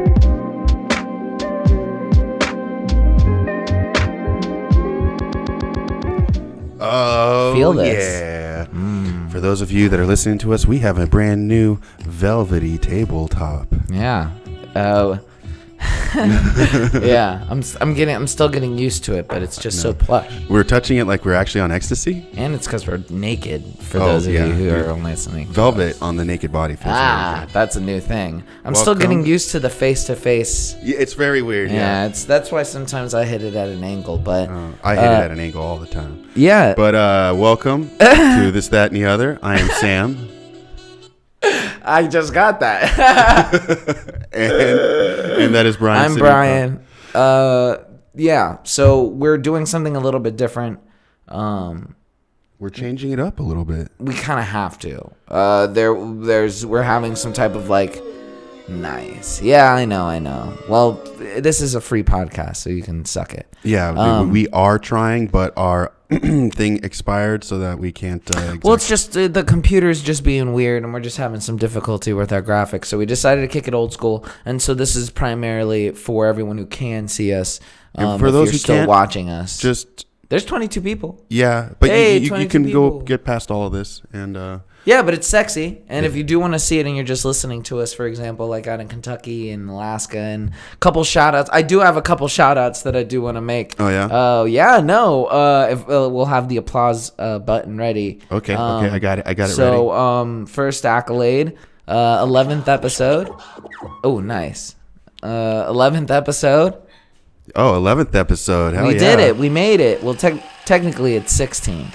Oh, Feel this. Yeah. For those of you that are listening to us, we have a brand new velvety tabletop. Yeah. Yeah. I'm still getting used to it, but it's just so plush. We're touching it like we're actually on ecstasy. And it's because we're naked. For those of you who are listening. Velvet on the naked body. That's a new thing. I'm still getting used to the face-to-face. Yeah, it's very weird. Yeah. That's why sometimes I hit it at an angle, but I hit it at an angle all the time. Yeah. But welcome to This, That, and the Other. I am Sam. I just got that. and that is Bryan. I'm Bryan. Yeah. So we're doing something a little bit different. We're changing it up a little bit. We kind of have to. We're having some type of nice. Yeah, I know. Well, this is a free podcast, so you can suck it. Yeah, we are trying, but our thing expired so that we can't. Well, it's just the computer's just being weird, and we're just having some difficulty with our graphics. So we decided to kick it old school, and so this is primarily for everyone who can see us. And for those who still can't, watching us, there's 22 people. Yeah, but you can people. Go get past all of this and. Yeah, but it's sexy. And if you do want to see it and you're just listening to us, for example, like out in Kentucky and Alaska, and a couple shout-outs. I do have a couple shout-outs that I do want to make. Oh, yeah? Yeah, no. If we'll have the applause button ready. Okay, I got it ready. So, first accolade, 11th episode. Oh, nice. 11th episode. Oh, 11th episode. Hell we did it. We made it. Well, technically it's 16th.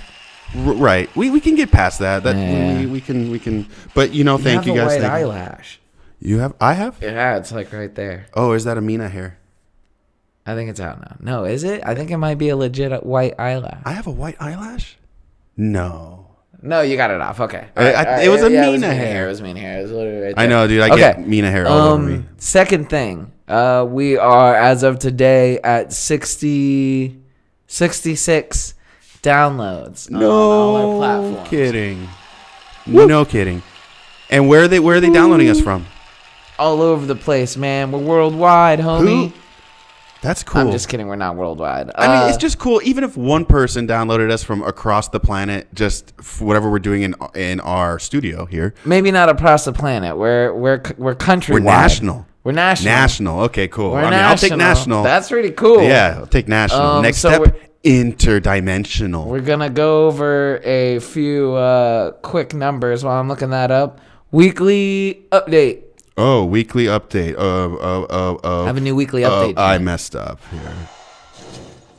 Right, we can get past that. We can. But thank you guys. You have a white eyelash. You have? I have? Yeah, it's right there. Oh, is that a Mina hair? I think it's out now. No, is it? I think it might be a legit white eyelash. I have a white eyelash? No, you got it off. Okay. It was a Mina hair. It was Mina hair. It was literally right there. I know, dude. I get Mina hair all over me. Second thing, we are as of today at 66 downloads on all our platforms. Kidding. No kidding. And where are they downloading us from? All over the place, man. We're worldwide, homie. Who? That's cool. I'm just kidding. We're not worldwide. I mean, it's just cool. Even if one person downloaded us from across the planet, just whatever we're doing in our studio here. Maybe not across the planet. We're countrywide. We're national. We're national. National. Okay, cool. I'll take national. That's pretty cool. Yeah, I'll take national. Next step. Interdimensional. We're gonna go over a few quick numbers while I'm looking that up. Weekly update. Oh, weekly update. I have a new weekly update. I messed up here.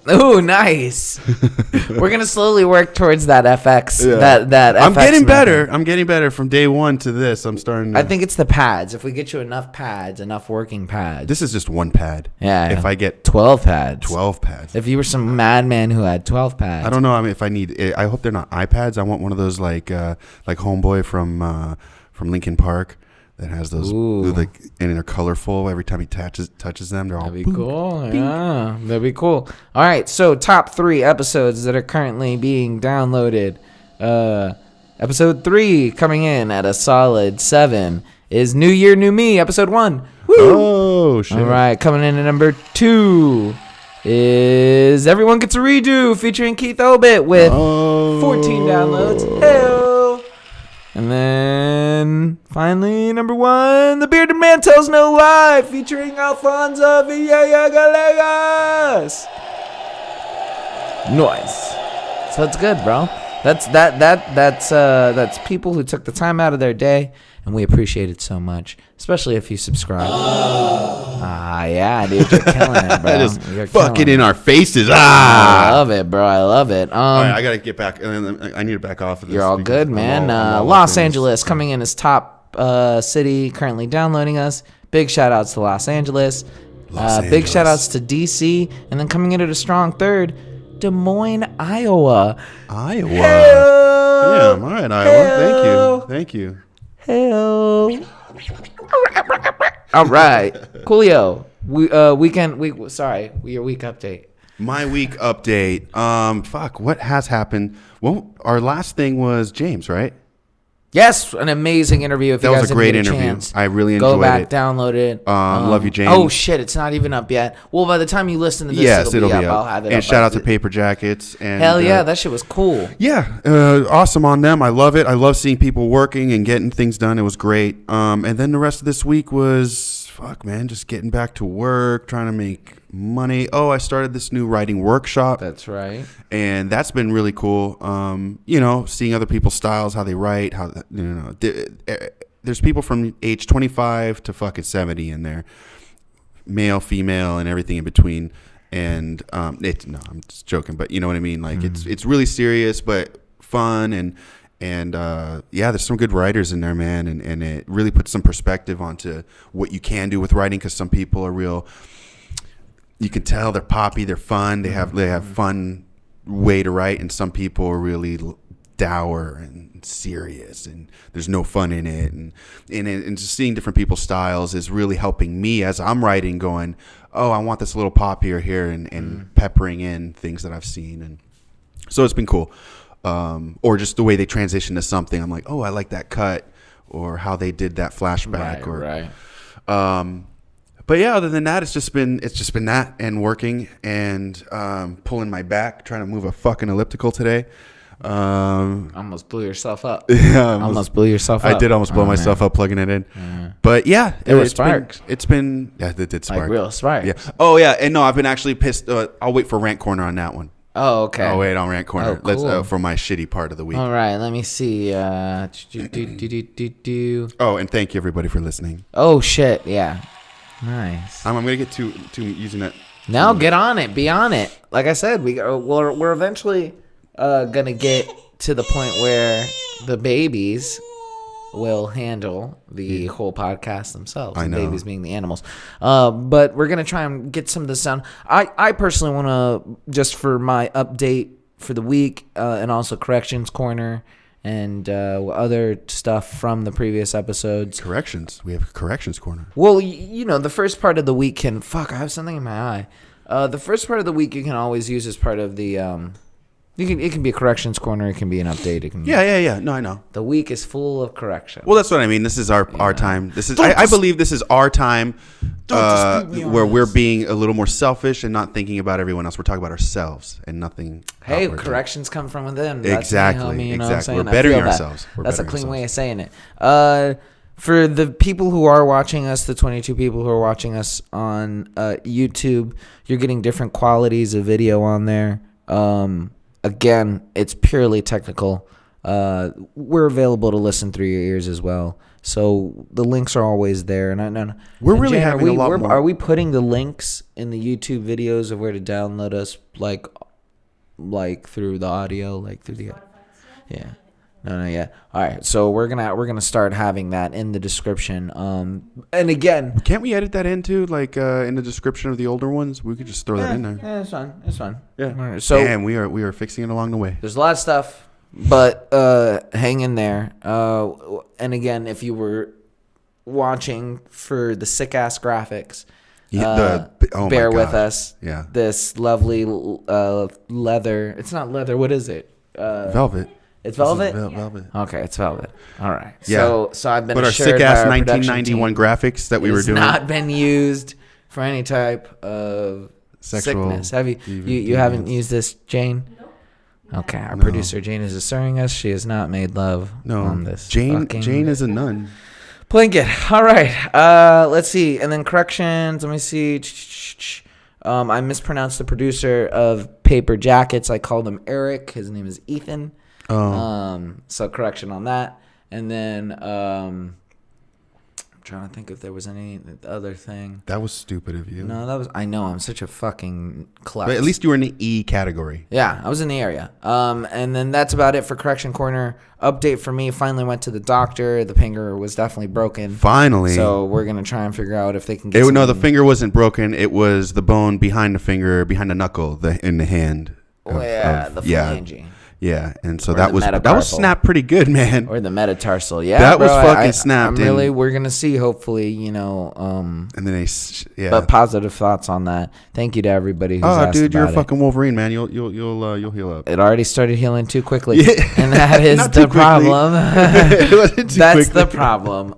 Oh, nice. We're gonna slowly work towards that FX. Yeah. That I'm FX getting method. better. I'm getting better from day one to this. I'm starting. I think it's the pads. If we get you enough pads, enough working pads. This is just one pad. Yeah. If I get 12 pads. 12 pads. If you were some madman who had 12 pads. I don't know. I mean, if I need, I hope they're not iPads. I want one of those like Homeboy from Linkin Park. That has those, and they're colorful. Every time he touches them, they're all. That'd be cool. Yeah, that'd be cool. All right, so top 3 episodes that are currently being downloaded. Episode 3 coming in at a solid 7 is New Year, New Me. Episode 1. Woo! Oh shit! All right, coming in at number 2 is Everyone Gets a Redo featuring Keith Obit with 14 downloads. Hell. And then, finally, number 1, The Bearded Man Tells No Lie, featuring Alfonso Villagalegas. Nice. So it's good, bro. That's people who took the time out of their day, and we appreciate it so much, especially if you subscribe. Yeah, dude, you're killing it, bro. You're fucking in our faces. I love it, bro. I love it. All right, I gotta get back. I need to back off of this. You're all good, man. Los Angeles coming in as top city, currently downloading us. Big shout outs to Los Angeles. Big shout outs to DC, and then coming in at a strong third, Des Moines, Iowa. Hey-o. Damn. All right, Iowa. Thank you. Hell. All right, Coolio. Your week update. My week update. What has happened? Well, our last thing was James, right? Yes, an amazing interview. If That you guys was a great didn't get interview. chance, I really enjoyed go back, it. download it. Love you, Jane. Oh shit, it's not even up yet. Well, by the time you listen to this, Yes, it'll be up. up. I'll have it and up. shout out to Paper Jackets. And, Hell yeah, that shit was cool. Yeah, awesome on them. I love it. I love seeing people working and getting things done. It was great. And then the rest of this week was, fuck, man, just getting back to work, trying to make money. Oh, I started this new writing workshop. That's right. And that's been really cool. Seeing other people's styles, how they write, there's people from age 25 to fucking 70 in there, male, female, and everything in between. And I'm just joking, but you know what I mean. Like it's really serious but fun, and there's some good writers in there, man, and it really puts some perspective onto what you can do with writing, because some people are real. You can tell they're poppy, they're fun, they have fun way to write, and some people are really dour and serious, and there's no fun in it, and just seeing different people's styles is really helping me as I'm writing, going, oh, I want this little pop here, and peppering in things that I've seen, and so it's been cool. Or just the way they transition to something, I'm like, oh, I like that cut, or how they did that flashback, Right. But yeah, other than that, it's just been that, and working, and pulling my back, trying to move a fucking elliptical today. Almost blew yourself up. Yeah, almost blew yourself up. I did almost blow myself up plugging it in. But yeah, There were sparks. It did spark. Like real sparks. Yeah. Oh yeah, and no, I've been actually pissed. I'll wait for Rant Corner on that one. Oh, okay. I'll wait on Rant Corner. Oh, cool. Let's for my shitty part of the week. All right, let me see. Oh, and thank you everybody for listening. Oh shit, yeah. Nice. I'm gonna get to using that. Now get on it. Be on it. Like I said, we're eventually gonna get to the point where the babies will handle the whole podcast themselves. I know. The babies being the animals. But we're gonna try and get some of this sound. I personally want to, just for my update for the week, and also corrections corner and other stuff from the previous episodes. Corrections. We have corrections corner. Well, the first part of the week can... Fuck, I have something in my eye. The first part of the week you can always use as part of the... It can be a corrections corner. It can be an update. It can Yeah. No, I know. The week is full of correction. Well, that's what I mean. This is our time. This is I believe this is our time where we're being a little more selfish and not thinking about everyone else. We're talking about ourselves and nothing. Hey, outward. corrections come from within. That's Exactly. me, homie, Exactly. What I'm We're saying? bettering I feel that. ourselves. That's a clean way of saying it. For the people who are watching us, the 22 people who are watching us on YouTube, you're getting different qualities of video on there. Again, it's purely technical. We're available to listen through your ears as well. So the links are always there. We're really having a lot more. Are we putting the links in the YouTube videos of where to download us, like through the audio, like through the... Yeah. No, yeah. All right. So we're gonna start having that in the description. And again, can't we edit that into in the description of the older ones? We could just throw that in there. Yeah, it's fine. It's fine. Yeah. Right, so damn, we are fixing it along the way. There's a lot of stuff, but hang in there. And again, if you were watching for the sick ass graphics, bear with us. Yeah. This lovely leather. It's not leather. What is it? Velvet. It's velvet? Velvet. Okay, it's velvet. All right. Yeah. So I've been But our assured sick ass by our 1991 graphics that we were doing. not been used for any type of Sexual sickness. Have you haven't used this, Jane? No. Okay, our producer Jane is assuring us she has not made love on this. Jane is a nun. Blanket. All right. Let's see. And then corrections. Let me see. I mispronounced the producer of Paper Jackets. I called him Eric. His name is Ethan. So correction on that. And then I'm trying to think if there was any other thing. That was stupid of you. No, I know, I'm such a fucking klutz. But at least you were in the E category. Yeah, I was in the area. And then that's about it for correction corner. Update for me, finally went to the doctor. The finger was definitely broken. Finally. So we're going to try and figure out if they can get No, the finger wasn't broken. It was the bone behind the finger, behind the knuckle, in the hand. The phalange. Yeah, and so Or that the was metacarpal. snapped pretty good, man. Or the metatarsal. Yeah, That bro, was fucking snapped. I'm really, we're going to see, hopefully, you know. And then But positive thoughts on that. Thank you to everybody who's asked dude, you're a about fucking Wolverine, man. You'll heal up. it. It already started healing too quickly. Yeah. And that is Not the too quickly. problem. It wasn't too That's quickly. the problem.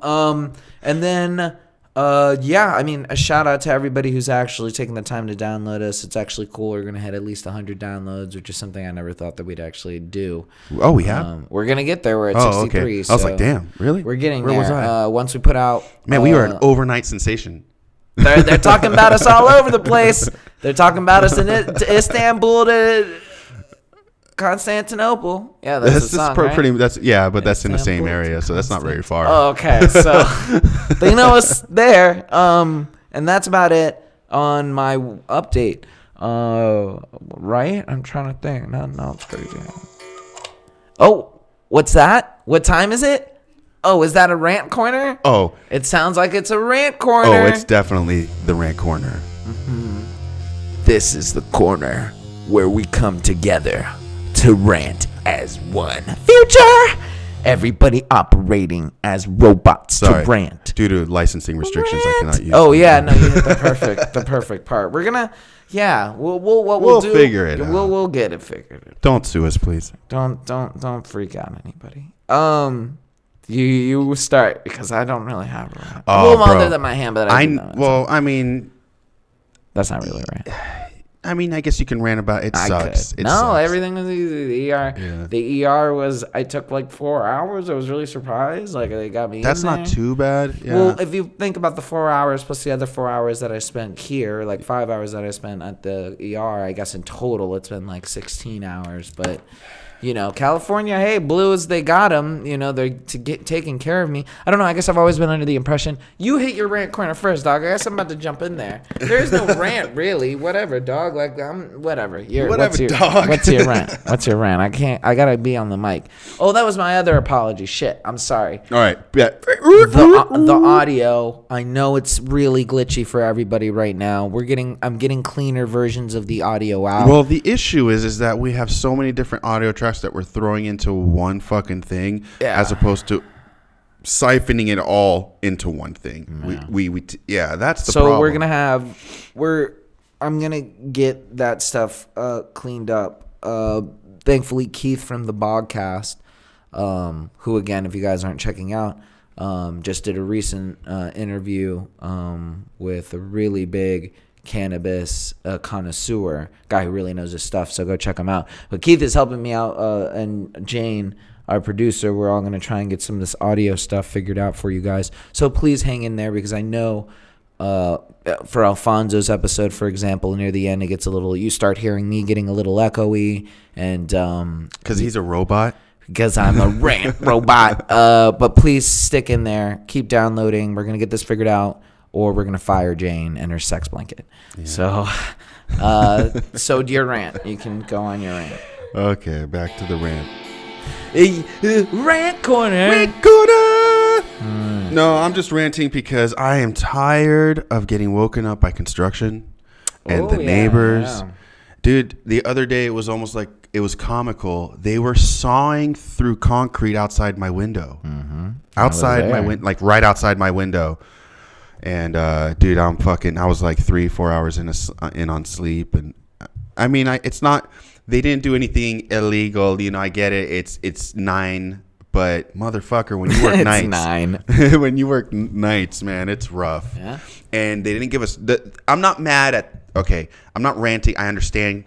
And then, I mean, a shout out to everybody who's actually taking the time to download us. It's actually cool. We're going to hit at least 100 downloads, which is something I never thought that we'd actually do. Oh, we have? We're going to get there. We're at 63. Okay. So I was like, damn, really? we're getting Where there. was I? Once we put out... Man, we are an overnight sensation. They're talking about us all over the place. They're talking about us in Istanbul to Constantinople. Yeah, that's the song, right? But that's in the same area, so that's not very far. Oh, okay, so they know us there. And that's about it on my update. Right? I'm trying to think. No, it's crazy. Oh, what's that? What time is it? Oh, is that a rant corner? Oh. It sounds like it's a rant corner. Oh, it's definitely the rant corner. Mm-hmm. This is the corner where we come together to rant as one. Future! Everybody operating as robots to rant. Due to licensing restrictions, I cannot use. Oh, yeah, no, you hit the perfect part. We're gonna, we'll do, figure it out. We'll get it figured. Don't sue us, please. Don't freak out anybody. You start because I don't really have a rant. Other than my hand, but I mean, that's not really right. I mean, I guess you can rant about it. Sucks. It sucks. Everything was easy. The ER was. I took like 4 hours. I was really surprised. Like they got me. That's in not there. too bad. Yeah. Well, if you think about the 4 hours plus the other 4 hours that I spent here, like 5 hours that I spent at the ER, I guess in total it's been like 16 hours. But you know, California, hey, blue as they got them. You know, they're taking care of me. I don't know. I guess I've always been under the impression you hit your rant corner first, dog. I guess I'm about to jump in there. There's no rant, really. Whatever, dog. Like whatever. Dog. What's your rant? What's your rant? I gotta be on the mic. Oh, that was my other apology. Shit. I'm sorry. All right. Yeah. The audio. I know it's really glitchy for everybody right now. I'm getting cleaner versions of the audio out. Well, the issue is that we have so many different audio tracks that we're throwing into one fucking thing, as opposed to siphoning it all into one thing. Yeah. That's the problem. So I'm gonna get that stuff cleaned up. Thankfully, Keith from the Bogcast, who again, if you guys aren't checking out, just did a recent interview with a really big cannabis connoisseur, guy who really knows his stuff, so go check him out. But Keith is helping me out, and Jane, our producer, we're all going to try and get some of this audio stuff figured out for you guys, so please hang in there, because I know for Alfonso's episode, for example, near the end, it gets a little, you start hearing me getting a little echoey, and because he's a robot, because I'm a rant robot. But please stick in there, keep downloading, we're going to get this figured out, or we're going to fire Jane and her sex blanket. Yeah. So your rant. You can go on your rant. Okay, back to the rant. Rant corner. Rant corner. No, I'm just ranting because I am tired of getting woken up by construction and the neighbors. Yeah. Dude, the other day it was almost like it was comical. They were sawing through concrete outside my window. Mm-hmm. Outside my window, like right outside my window. And dude, I was like 3-4 hours in on sleep, and I mean, it's not. They didn't do anything illegal, you know. I get it. It's 9, but motherfucker, when you work nights, 9. When you work nights, man, it's rough. Yeah. And they didn't give us. I'm not mad at. Okay, I'm not ranting. I understand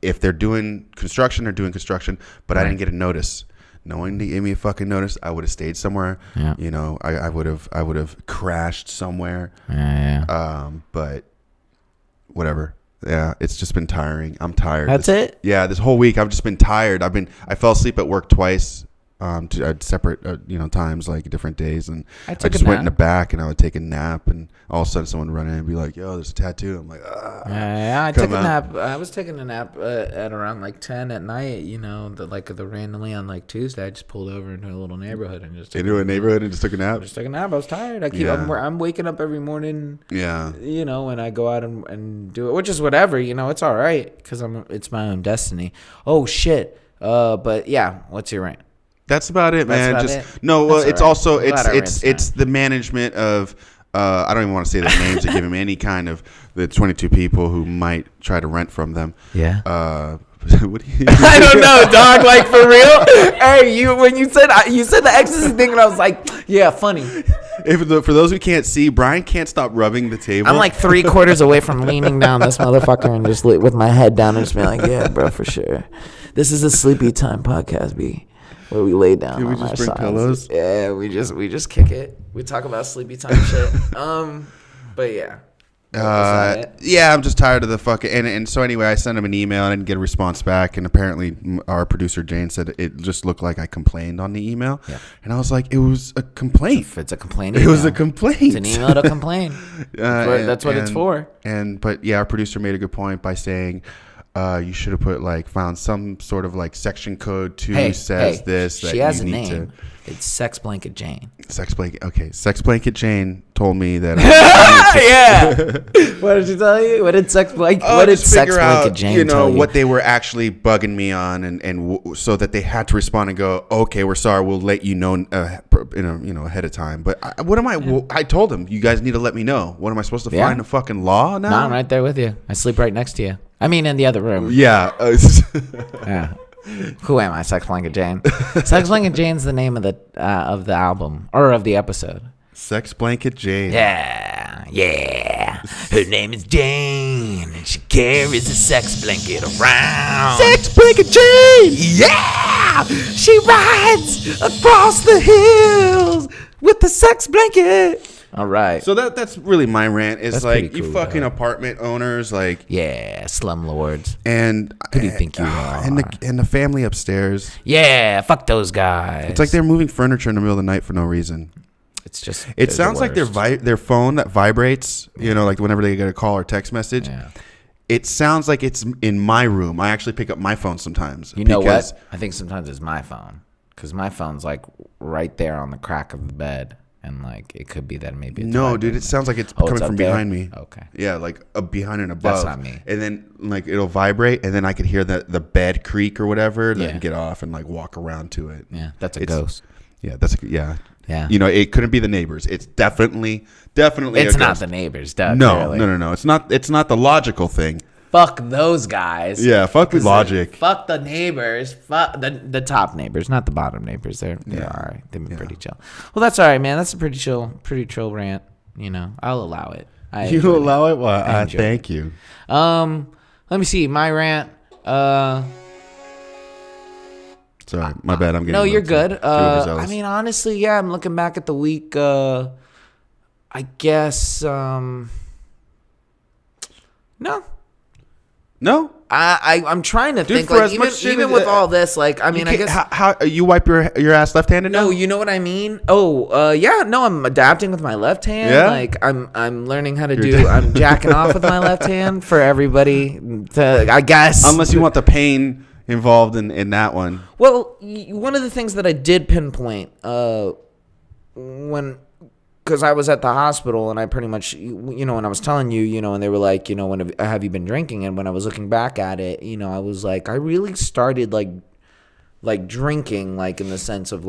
if they're doing construction, they're doing construction, but right. I didn't get a notice. No one gave me a fucking notice. I would have stayed somewhere. Yeah. You know, I would have crashed somewhere. Yeah. But whatever. Yeah, it's just been tiring. I'm tired. That's it? Yeah, this whole week I've just been tired. I fell asleep at work twice. At separate times, like different days, and I just went in the back and I would take a nap, and all of a sudden someone would run in and be like, "Yo, there's a tattoo." I'm like, yeah, I took a nap. I was taking a nap at around like 10 at night. You know, the randomly on like Tuesday, I just pulled over into a little neighborhood and just into a neighborhood and just took a nap. Just took a nap. I was tired. I'm waking up every morning. Yeah. You know, and I go out and do it, which is whatever. You know, it's all right because it's my own destiny. Oh shit. But yeah, what's your rant? That's about it, man. About Just it? no. Well, That's it's all right. also I'm glad I it's rinsed the management of. I don't even want to say their names to give them any kind of the 22 people who might try to rent from them. Yeah. What do you? I don't know, dog. Like, for real? Hey, when you said the ecstasy thing, and I was like, yeah, funny. For those who can't see, Bryan can't stop rubbing the table. I'm like 3/4 away from leaning down this motherfucker and just with my head down and just being like, yeah, bro, for sure. This is a sleepy time podcast, B, where we lay down. Can we on just our bring sides. pillows? Yeah, we just kick it. We talk about sleepy time shit. But yeah. Yeah, I'm just tired of the fucking and so anyway, I sent him an email and I didn't get a response back, and apparently our producer Jane said it just looked like I complained on the email, and I was like, it was a complaint. If it's a complaint, it was a complaint. It's an email to complain. That's what it's for. But yeah, our producer made a good point by saying, you should have put found some sort of section code says this. That she has you a need name. It's Sex Blanket Jane. Sex Blanket. Okay, Sex Blanket Jane told me that. Yeah. What did she tell you? What did Sex Blanket? What did Sex Blanket Jane tell you? What they were actually bugging me on, and so that they had to respond and go, okay, we're sorry, we'll let you know, ahead of time. But I told them, you guys need to let me know. What am I supposed to find a fucking law now? No, I'm right there with you. I sleep right next to you. I mean, in the other room. Yeah. Yeah. Who am I? Sex Blanket Jane. Sex Blanket Jane's the name of the album or of the episode. Sex Blanket Jane. Yeah. Her name is Jane, and she carries a sex blanket around. Sex Blanket Jane. Yeah. She rides across the hills with the sex blanket. All right. So that's really my rant. Is That's you cool, fucking apartment owners, yeah, slumlords. And who do you think you are? And the family upstairs. Yeah, fuck those guys. It's like they're moving furniture in the middle of the night for no reason. It's just. It sounds like their phone that vibrates. Whenever they get a call or text message. Yeah. It sounds like it's in my room. I actually pick up my phone sometimes. You know what? I think sometimes it's my phone, because my phone's right there on the crack of the bed. And it could be that maybe it's no, dude. It sounds like it's coming from behind me. Okay. Yeah, behind and above. That's not me. And then it'll vibrate, and then I could hear the bed creak or whatever. Then get off and walk around to it. Yeah, that's a ghost. Yeah, Yeah. It couldn't be the neighbors. It's definitely. It's a not ghost. the neighbors, Doug. No. It's not. It's not the logical thing. Fuck those guys. Yeah, fuck with logic. Fuck the neighbors. Fuck the top neighbors, not the bottom neighbors. They're all right. They've been pretty chill. Well, that's all right, man. That's a pretty chill rant. I'll allow it. You allow it? Well, I thank you. Let me see my rant. Sorry, my bad. I'm getting. No, you're good. I mean, honestly, yeah. I'm looking back at the week. I guess. No. I'm trying to think. Even with all this, I guess how you wipe your ass left-handed now? No, you know what I mean. Yeah. No, I'm adapting with my left hand. Yeah? I'm learning how to do. I'm jacking off with my left hand for everybody. I guess unless you want the pain involved in that one. Well, one of the things that I did pinpoint because I was at the hospital and I pretty much, when I was telling you, and they were like, when have you been drinking? And when I was looking back at it, I was like, I really started like drinking, in the sense of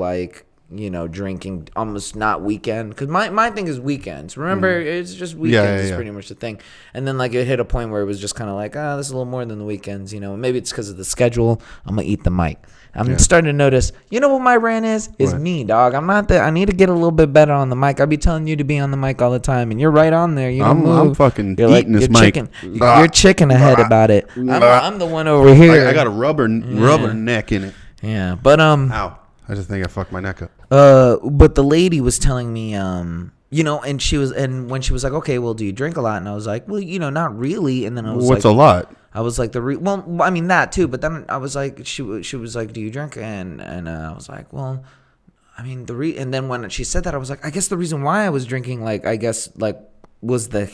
drinking almost not weekend. Because my thing is weekends. Remember, it's just weekends is pretty much the thing. And then it hit a point where it was just kind of this is a little more than the weekends, Maybe it's because of the schedule. I'm going to eat the mic. I'm starting to notice, what my rant is what? Me, dog. I'm not I need to get a little bit better on the mic. I be telling you to be on the mic all the time, and you're right on there. You don't move. I'm fucking eating this mic. You're chicken ahead about it. I'm the one over here. I got a rubber neck in it. Yeah, but Ow. I just think I fucked my neck up. But the lady was telling me, and when she was like, okay, well, do you drink a lot? And I was like, well, not really. And then I was what's a lot? I was like, well, I mean that too. But then I was like, she was like, do you drink? And I was like, well, I mean and then when she said that, I was like, I guess the reason why I was drinking, was the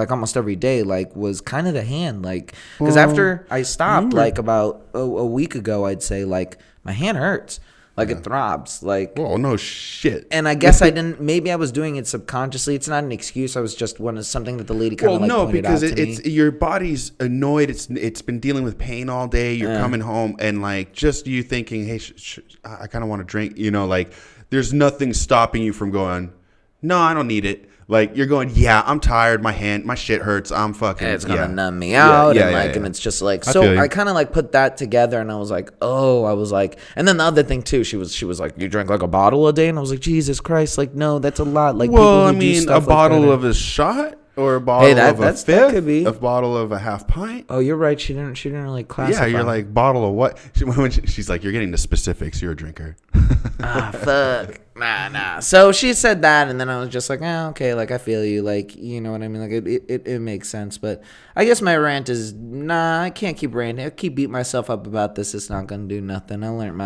almost every day, was kind of the hand, because after I stopped, about a week ago, I'd say my hand hurts. Like it throbs. Like, oh no shit. and I guess I didn't. Maybe I was doing it subconsciously. It's not an excuse. I was just something that the lady kind of pointed out to me. Your body's annoyed. It's been dealing with pain all day. You're coming home and like just you thinking, hey, I kind of want to drink. You know, like there's nothing stopping you from going. No, I don't need it. Like you're going, yeah, I'm tired. My shit hurts. I'm fucking. It's gonna numb me out, and it's just like so. I kind of like put that together, and I was like, and then the other thing too, she was like, you drink like a bottle a day, and I was like, Jesus Christ, like no, that's a lot. Like, well, I mean, a bottle of a shot. Or a bottle of a fifth, that could be. A bottle of a half pint. Oh, you're right. She didn't really classify. Yeah, you're like, bottle of what? She's like, you're getting the specifics. You're a drinker. Fuck. Nah. So she said that, and then I was just like, okay, like I feel you, like you know what I mean, like it makes sense. But I guess my rant is, I can't keep ranting. I keep beating myself up about this. It's not gonna do nothing. I learned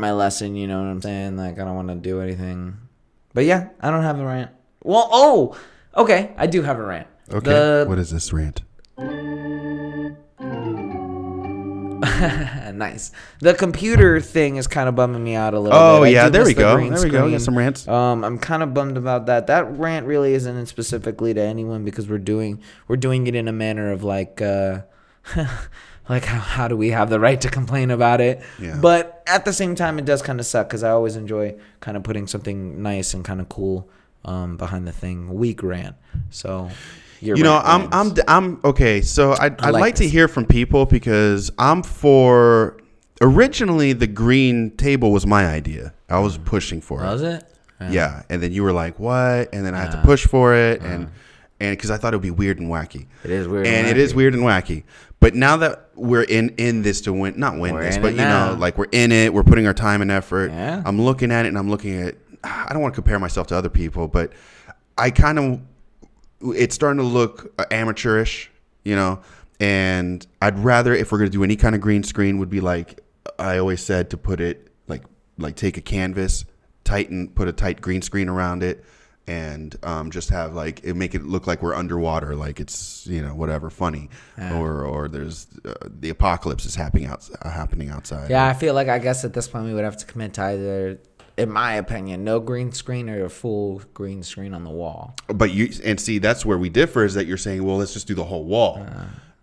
my lesson. You know what I'm saying? Like I don't want to do anything. But yeah, I don't have a rant. Well, okay, I do have a rant. Okay, what is this rant? Nice. The computer thing is kind of bumming me out a little bit. Oh, yeah, there we go. There we go. We got some rants. I'm kind of bummed about that. That rant really isn't specifically to anyone because we're doing it in a manner of like like how do we have the right to complain about it? Yeah. But at the same time, it does kind of suck because I always enjoy kind of putting something nice and kind of cool behind the thing. Weak rant. So I'm okay. So I'd like to hear from people because I'm for. Originally, the green table was my idea. I was pushing for it. Was it? Yeah. And then you were like, "What?" And then I had to push for it, and because I thought it would be weird and wacky. It is weird. And it is weird and wacky. But now that we're in this to win, not win this, but like we're in it. We're putting our time and effort. Yeah. I'm looking at it, and I'm looking at. I don't want to compare myself to other people, but I kind of. It's starting to look amateurish, you know, and I'd rather, if we're going to do any kind of green screen, would be like I always said, to put it like take a canvas, put a tight green screen around it, and just have like make it look like we're underwater, like it's, you know, whatever, funny, or there's the apocalypse is happening outside. Yeah, I feel like I guess at this point we would have to commit to either, in my opinion, no green screen or a full green screen on the wall. But see, that's where we differ, is that you're saying, well, let's just do the whole wall.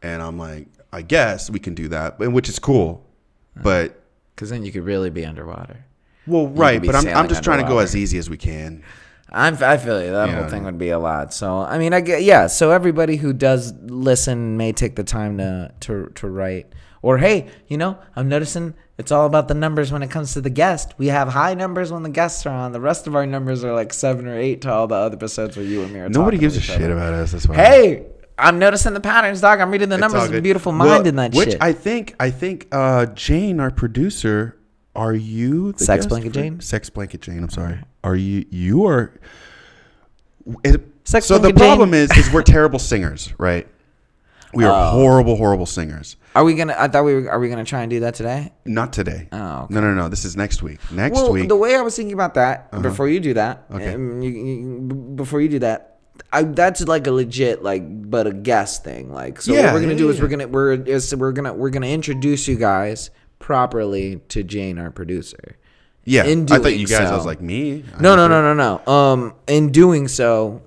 And I'm like, I guess we can do that, which is cool. But because then you could really be underwater. Well, right. But I'm just trying to go as easy as we can. I feel you. That whole thing would be a lot. So, I mean, so everybody who does listen may take the time to write. Or, hey, you know, I'm noticing it's all about the numbers when it comes to the guest. We have high numbers when the guests are on. The rest of our numbers are like 7 or 8 to all the other episodes where you and me are talking. Nobody gives a shit about us. That's why. Hey, I'm noticing the patterns, dog. I'm reading the numbers. It's a beautiful mind in that shit. Which I think Jane, our producer, are you the Sex Blanket Jane? Sex Blanket Jane, I'm sorry. Are you are... Sex so Blanket the problem Jane? is we're terrible singers, right? We are horrible singers. Are we gonna try and do that today? Not today. Oh, okay. No. This is next week. Week. The way I was thinking about that, before you do that, okay. Before you do that, that's like a legit but a guest thing. Like, so what we're gonna do is we're gonna introduce you guys properly to Jane, our producer. Yeah, I thought you guys. I was like, me. No. In doing so.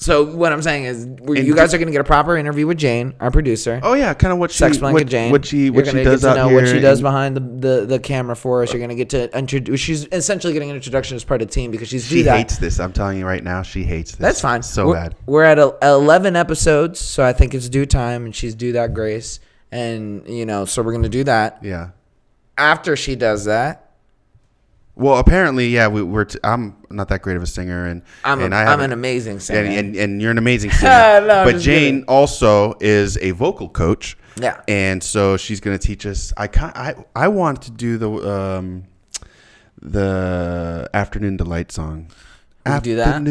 So what I'm saying is, you guys are going to get a proper interview with Jane, our producer. Oh yeah, kind of what Sex Blanket Jane. What she does out here. What she does behind the camera for us. You're going to get to introduce. She's essentially getting an introduction as part of the team because she hates this. I'm telling you right now, she hates this. That's fine. So bad. We're at 11 episodes, so I think it's due time, and she's due that grace, and so we're going to do that. Yeah. After she does that. Well, apparently, yeah, I'm not that great of a singer, and I'm an amazing singer, and you're an amazing singer. No, but Jane also is a vocal coach. Yeah, and so she's going to teach us. I want to do the Afternoon Delight song. Do that.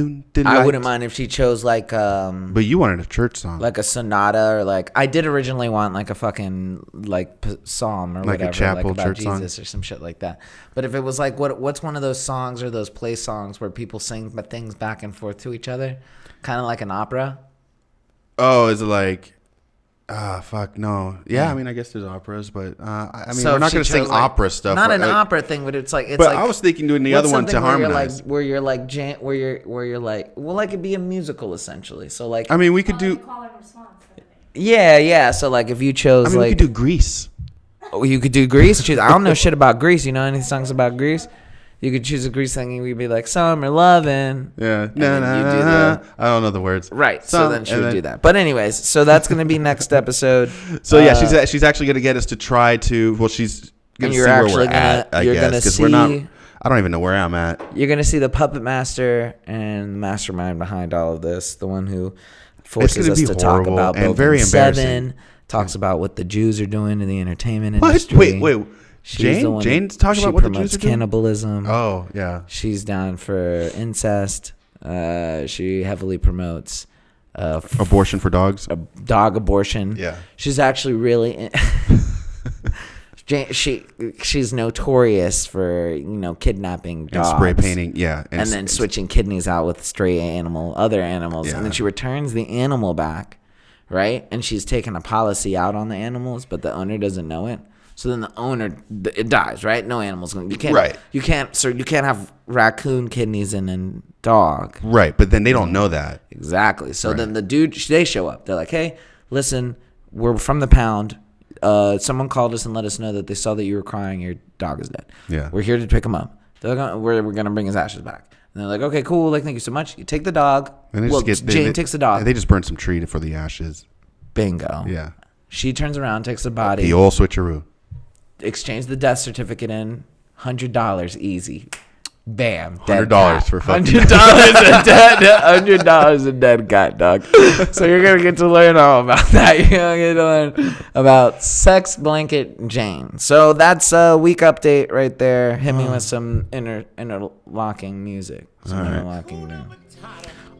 I wouldn't mind if she chose like. But you wanted a church song, like a sonata, or like I did originally want like a fucking psalm or like whatever, a chapel like about church Jesus song or some shit like that. But if it was like what's one of those songs or those play songs where people sing things back and forth to each other, kind of like an opera. Oh, is it like? Fuck no. Yeah, I mean, I guess there's operas, but I mean, So we're if not she going to sing chose, like, opera stuff. Not an like, opera thing, but it's like. But I was thinking doing the other one to harmonize. Where you're like, where you're like, well, like it'd be a musical essentially. So like, I mean, we could do. Call and response. yeah. So like, if you chose, I mean, like, we could do Grease. oh, you could do Grease. I don't know shit about Grease. You know any songs about Grease? You could choose a Grease song and we'd be like, Summer Lovin'. Yeah. I don't know the words. Right. So then she would do that. But anyways, so that's going to be next episode. So yeah, she's actually going to get us to try to. Well, she's going to see where we're at. I guess because we're not. I don't even know where I'm at. You're going to see the puppet master and the mastermind behind all of this. The one who forces us to talk about and Building very 7. Talks about what the Jews are doing in the entertainment industry. Wait. Jane's talking about what the Jews are doing? Cannibalism. Oh, yeah. She's down for incest. She heavily promotes abortion for dogs. Dog abortion. Yeah. She's actually really she's notorious for, kidnapping dogs and spray painting, yeah, and then switching kidneys out with other animals, yeah. And then she returns the animal back, right? And she's taken a policy out on the animals, but the owner doesn't know it. So then the owner, it dies, right? No animals going. You can't. Right. You can't have raccoon kidneys in a dog. Right, but then they don't know that. Exactly. So then the dude, they show up. They're like, "Hey, listen, we're from the pound. Someone called us and let us know that they saw that you were crying. Your dog is dead. Yeah. We're here to pick him up. We're gonna bring his ashes back." And they're like, "Okay, cool. Like, thank you so much. You take the dog." And Jane takes the dog. They just burn some tree for the ashes. Bingo. Yeah. She turns around, takes the body. The old switcheroo. Exchange the death certificate in. $100 easy. Bam. $100 for fucking $100 a dead cat, dog. So you're gonna get to learn all about that. You're gonna get to learn about Sex Blanket Jane. So that's a week update right there. Hit me with some interlocking music. Some interlocking.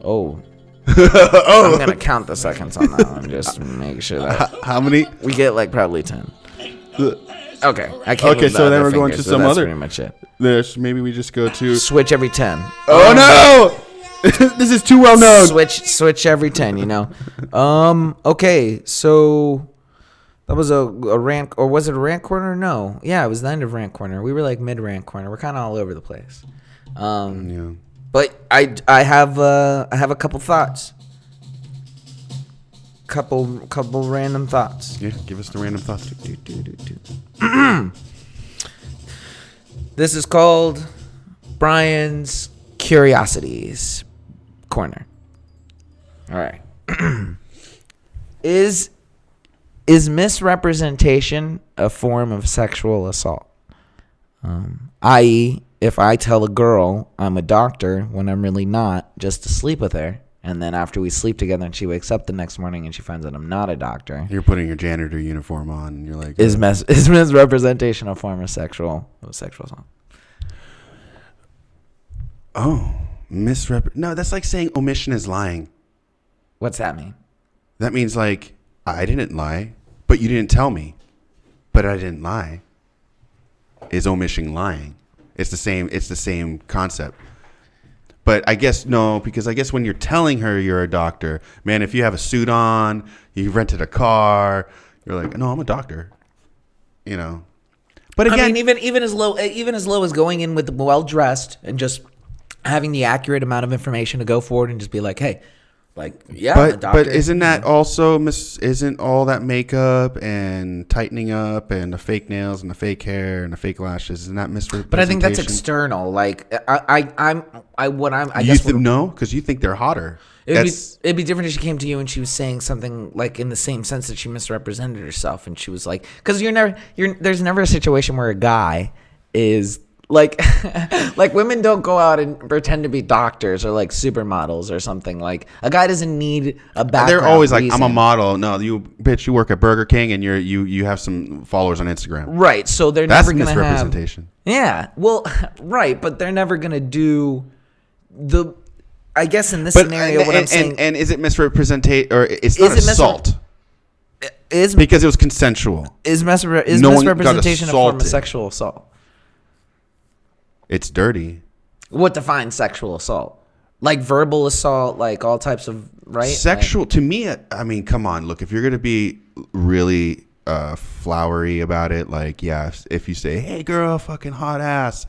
Oh. I'm gonna count the seconds on that one just to make sure that how many we get, like probably 10. Okay, I can't. Okay, so then we're going to some that's other. Pretty much it. Maybe we just go to Switch every 10. Oh no! This is too well known. Switch every 10. Okay, so that was a rant, or was it a rant corner? No, yeah, it was the end of rant corner. We were like mid rant corner. We're kind of all over the place. Yeah. But I have a couple thoughts. Couple random thoughts. Yeah, give us the random thoughts. This is called Bryan's Curiosities Corner. All right. Is misrepresentation a form of sexual assault? I.e., if I tell a girl I'm a doctor when I'm really not, just to sleep with her, and then after we sleep together and she wakes up the next morning and she finds out I'm not a doctor. You're putting your janitor uniform on and you're like... Is misrepresentation a form of sexual assault? Oh, No, that's like saying omission is lying. What's that mean? That means like, I didn't lie, but you didn't tell me. But I didn't lie. Is omission lying? It's the same concept. But I guess no, because I guess when you're telling her you're a doctor, man, if you have a suit on, you rented a car, you're like, no, I'm a doctor. But again, I mean, even as low as going in with well dressed and just having the accurate amount of information to go forward and just be like, hey, like, yeah, I'm a doctor. But isn't that also isn't all that makeup and tightening up and the fake nails and the fake hair and the fake lashes, isn't that misrepresentation? But I think that's external. Like No, because you think they're hotter. It'd be different if she came to you and she was saying something like in the same sense that she misrepresented herself, and she was like, because there's never a situation where a guy is like women don't go out and pretend to be doctors or like supermodels or something. Like a guy doesn't need a background. They're always reason. like, I'm a model. No, you work at Burger King and you have some followers on Instagram. Right. So they're That's never going to have misrepresentation. Yeah. Well, right, but they're never going to do the. I guess in this scenario, what I'm saying, and is it misrepresentation or it's not assault? Because it was consensual. Is misrepresentation a form of sexual assault? It's dirty. What defines sexual assault? Like verbal assault, like all types of, right? Sexual, to me, I mean, come on. Look, if you're going to be really flowery about it, like, yeah, if you say, hey, girl, fucking hot ass.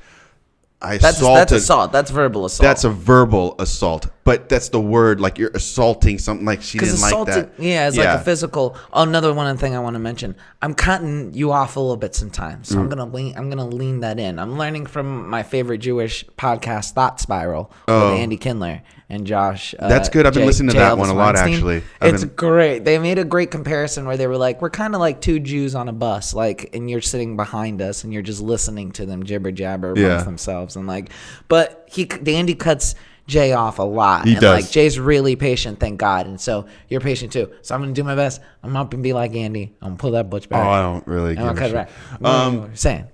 That's assault. That's verbal assault. That's a verbal assault, but that's the word. Like you're assaulting something. Like she didn't like that. Yeah, it's like a physical. Another one thing I want to mention. I'm cutting you off a little bit sometimes, so I'm gonna lean that in. I'm learning from my favorite Jewish podcast, Thought Spiral, with Andy Kindler and Josh. That's good. I've been listening to that one a lot, actually. It's great. They made a great comparison where they were like, we're kind of like two Jews on a bus, like, and you're sitting behind us and you're just listening to them jibber jabber amongst themselves, and like, but Andy cuts Jay off a lot. He does. Like, Jay's really patient, thank God. And so you're patient too. So I'm going to do my best. I'm not going to be like Andy. I'm going to pull that butch back. Oh, I don't really give a cut shit. it back. What were we saying?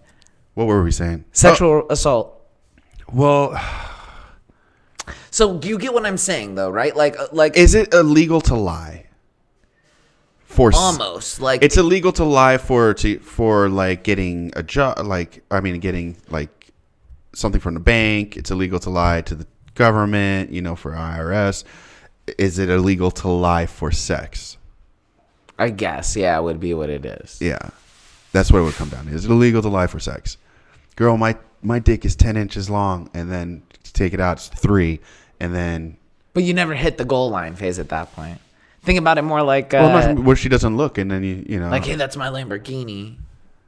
What were we saying? Sexual assault. Well, so you get what I'm saying though, right? Like is it illegal to lie? Almost. Like, it's illegal to lie for like getting a job, getting like something from the bank. It's illegal to lie to the government, for IRS. Is it illegal to lie for sex? I guess, yeah, it would be what it is. Yeah, that's what it would come down to. Is it illegal to lie for sex? Girl, my dick is 10 inches long, and then to take it out, it's 3, and then. But you never hit the goal line phase at that point. Think about it more like where she doesn't look, and then you know, like, hey, that's my Lamborghini.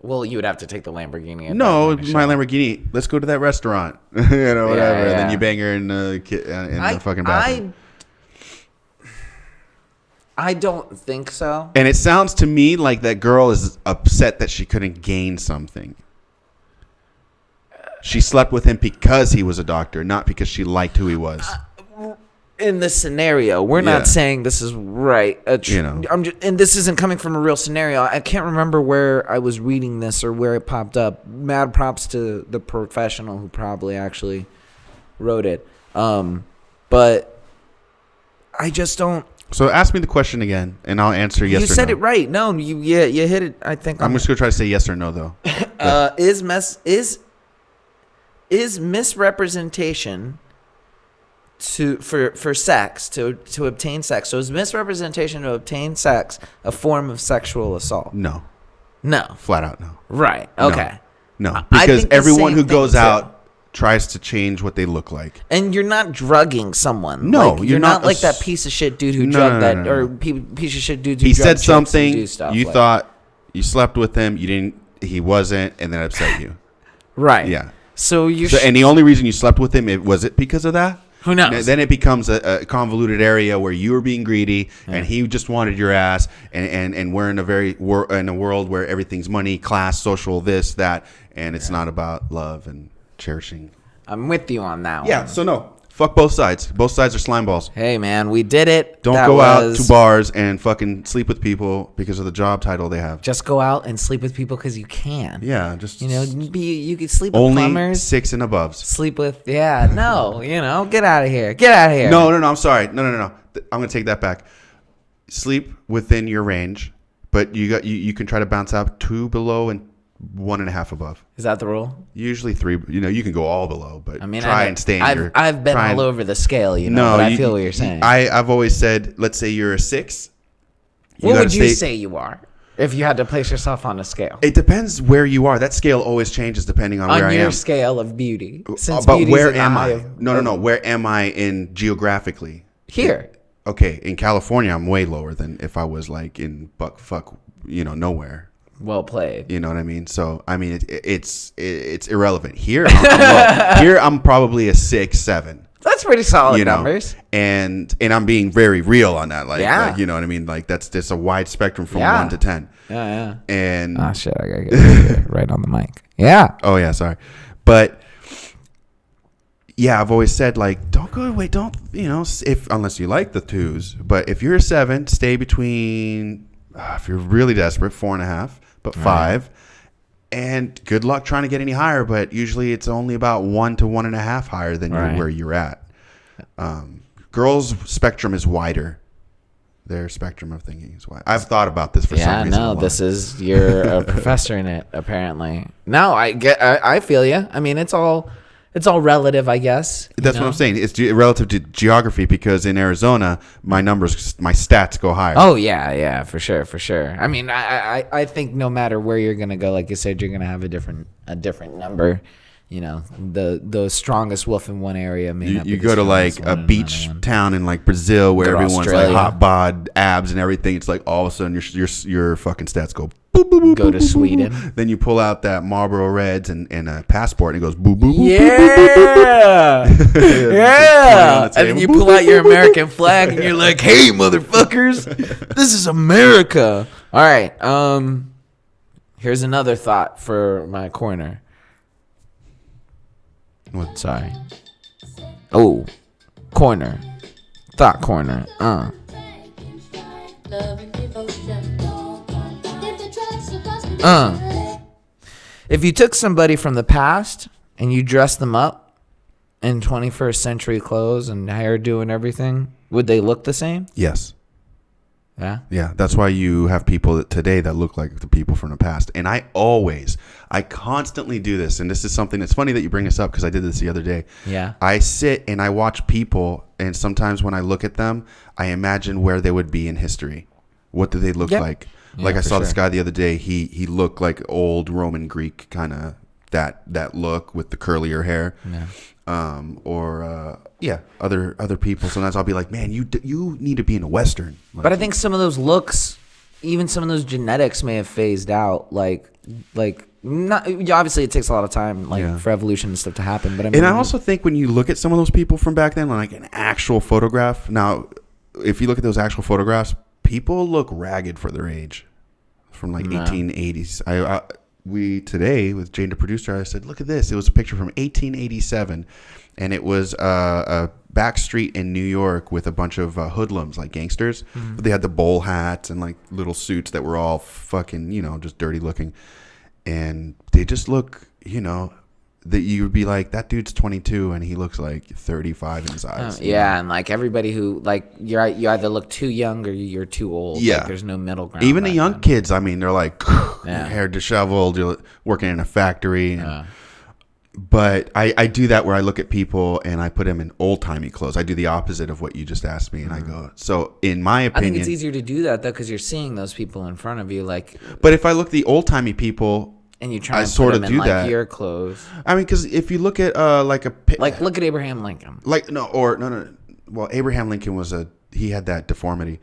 Well, you would have to take the Lamborghini. No, my Lamborghini. Let's go to that restaurant. Whatever. Yeah. And then you bang her in the fucking bathroom. I don't think so. And it sounds to me like that girl is upset that she couldn't gain something. She slept with him because he was a doctor, not because she liked who he was. In this scenario, we're not saying this is right. And this isn't coming from a real scenario. I can't remember where I was reading this or where it popped up. Mad props to the professional who probably actually wrote it. But I just don't. So ask me the question again, and I'll answer yes or no. You said it right. No, you hit it. I think I'm just gonna try to say yes or no though. Is misrepresentation for sex to obtain sex? So is misrepresentation to obtain sex a form of sexual assault? No. Flat out no. Right. Okay. No. Because everyone who goes out tries to change what they look like. And you're not drugging someone. No, like, you're not like that piece of shit dude who drugged that, or piece of shit dude who he said something, you like, thought you slept with him, he wasn't, and then upset you. Right. Yeah. So and the only reason you slept with him, was it because of that? Who knows? Then it becomes a convoluted area where you were being greedy and he just wanted your ass, and we're in a world where everything's money, class, social, this, that, and it's not about love and cherishing. I'm with you on that one. Yeah, so no. Fuck both sides. Both sides are slime balls. Hey, man, we did it. Don't go out to bars and fucking sleep with people because of the job title they have. Just go out and sleep with people because you can. Yeah, just... you could sleep with only plumbers. 6 and above. Sleep with... Yeah, no, get out of here. Get out of here. No, I'm sorry. No. I'm going to take that back. Sleep within your range, but you can try to bounce out 2 below and 1.5 above. Is that the rule? Usually 3. You can go all below, but and stay in your... I've been all over the scale, but I feel what you're saying. I've always said, let's say you're a 6. What would you say you are if you had to place yourself on a scale? It depends where you are. That scale always changes depending on where I am. On your scale of beauty. But where am I? No. Where am I in geographically? Here. Okay, in California, I'm way lower than if I was like in nowhere. Well played. You know what I mean? So I mean, it's irrelevant. Here, I'm probably a 6, 7. That's pretty solid numbers. And I'm being very real on that. Like, you know what I mean? Like that's just a wide spectrum from 1 to 10. Yeah. And shit, I gotta get right on the mic. Yeah. Oh yeah, sorry, but yeah, I've always said like, don't go away. Don't unless you like the 2s. But if you're a 7, stay between. If you're really desperate, 4.5. But 5, and good luck trying to get any higher. But usually it's only about 1 to 1.5 higher than where you're at. Girls' spectrum is wider. Their spectrum of thinking is wide. I've thought about this for some reason. Yeah, no, you're a professor in it apparently. No, I feel you. I mean, it's all it's all relative, I guess. That's what I'm saying. It's relative to geography, because in Arizona, my stats go higher. Oh yeah, for sure. I mean, I think no matter where you're gonna go, like you said, you're gonna have a different number. You know, the strongest wolf in one area may not be. You go to like a beach town in like Brazil where everyone's Australia. Like hot bod, abs, and everything. It's like all of a sudden your fucking stats go. Boop, boop, boop, go to boop, Sweden. Boop. Then you pull out that Marlboro Reds and a passport, and it goes boop boop boop. Yeah, yeah. And then you pull out your American flag, and you're like, "Hey, motherfuckers, this is America." All right. Here's another thought for my corner. What? Sorry. Oh, corner. Thought corner. If you took somebody from the past and you dressed them up in 21st century clothes and hairdo and everything, would they look the same? Yes. Yeah? Yeah, that's why you have people today that look like the people from the past. And I constantly do this. And this is something that's funny that you bring this up, because I did this the other day. Yeah. I sit and I watch people, and sometimes when I look at them, I imagine where they would be in history. What do they look like? Yeah, like I saw this guy the other day. He looked like old Roman Greek, kind of that look with the curlier hair. Yeah. Other people. Sometimes I'll be like, man, you need to be in a Western. Like, but I think some of those looks, even some of those genetics may have phased out. Like not obviously it takes a lot of time for evolution and stuff to happen. But I also think when you look at some of those people from back then, like an actual photograph. Now, if you look at those actual photographs, people look ragged for their age, from like 1880s. We today with Jane, the producer, I said, look at this. It was a picture from 1887, and it was a back street in New York with a bunch of hoodlums, like gangsters. Mm-hmm. But they had the bowl hats and like little suits that were all fucking, just dirty looking, and they just look, that you would be like, that dude's 22 and he looks like 35 in his eyes. And like everybody who like you either look too young or you're too old. Yeah, like, there's no middle ground. Even the young kids, I mean, they're like hair disheveled, you're working in a factory. But I do that where I look at people and I put them in old timey clothes. I do the opposite of what you just asked me, and I go. So in my opinion, I think it's easier to do that though, because you're seeing those people in front of you. Like, but if I look at the old timey people. And you try to put them in like your clothes. I mean, because if you look at look at Abraham Lincoln. Well, Abraham Lincoln he had that deformity.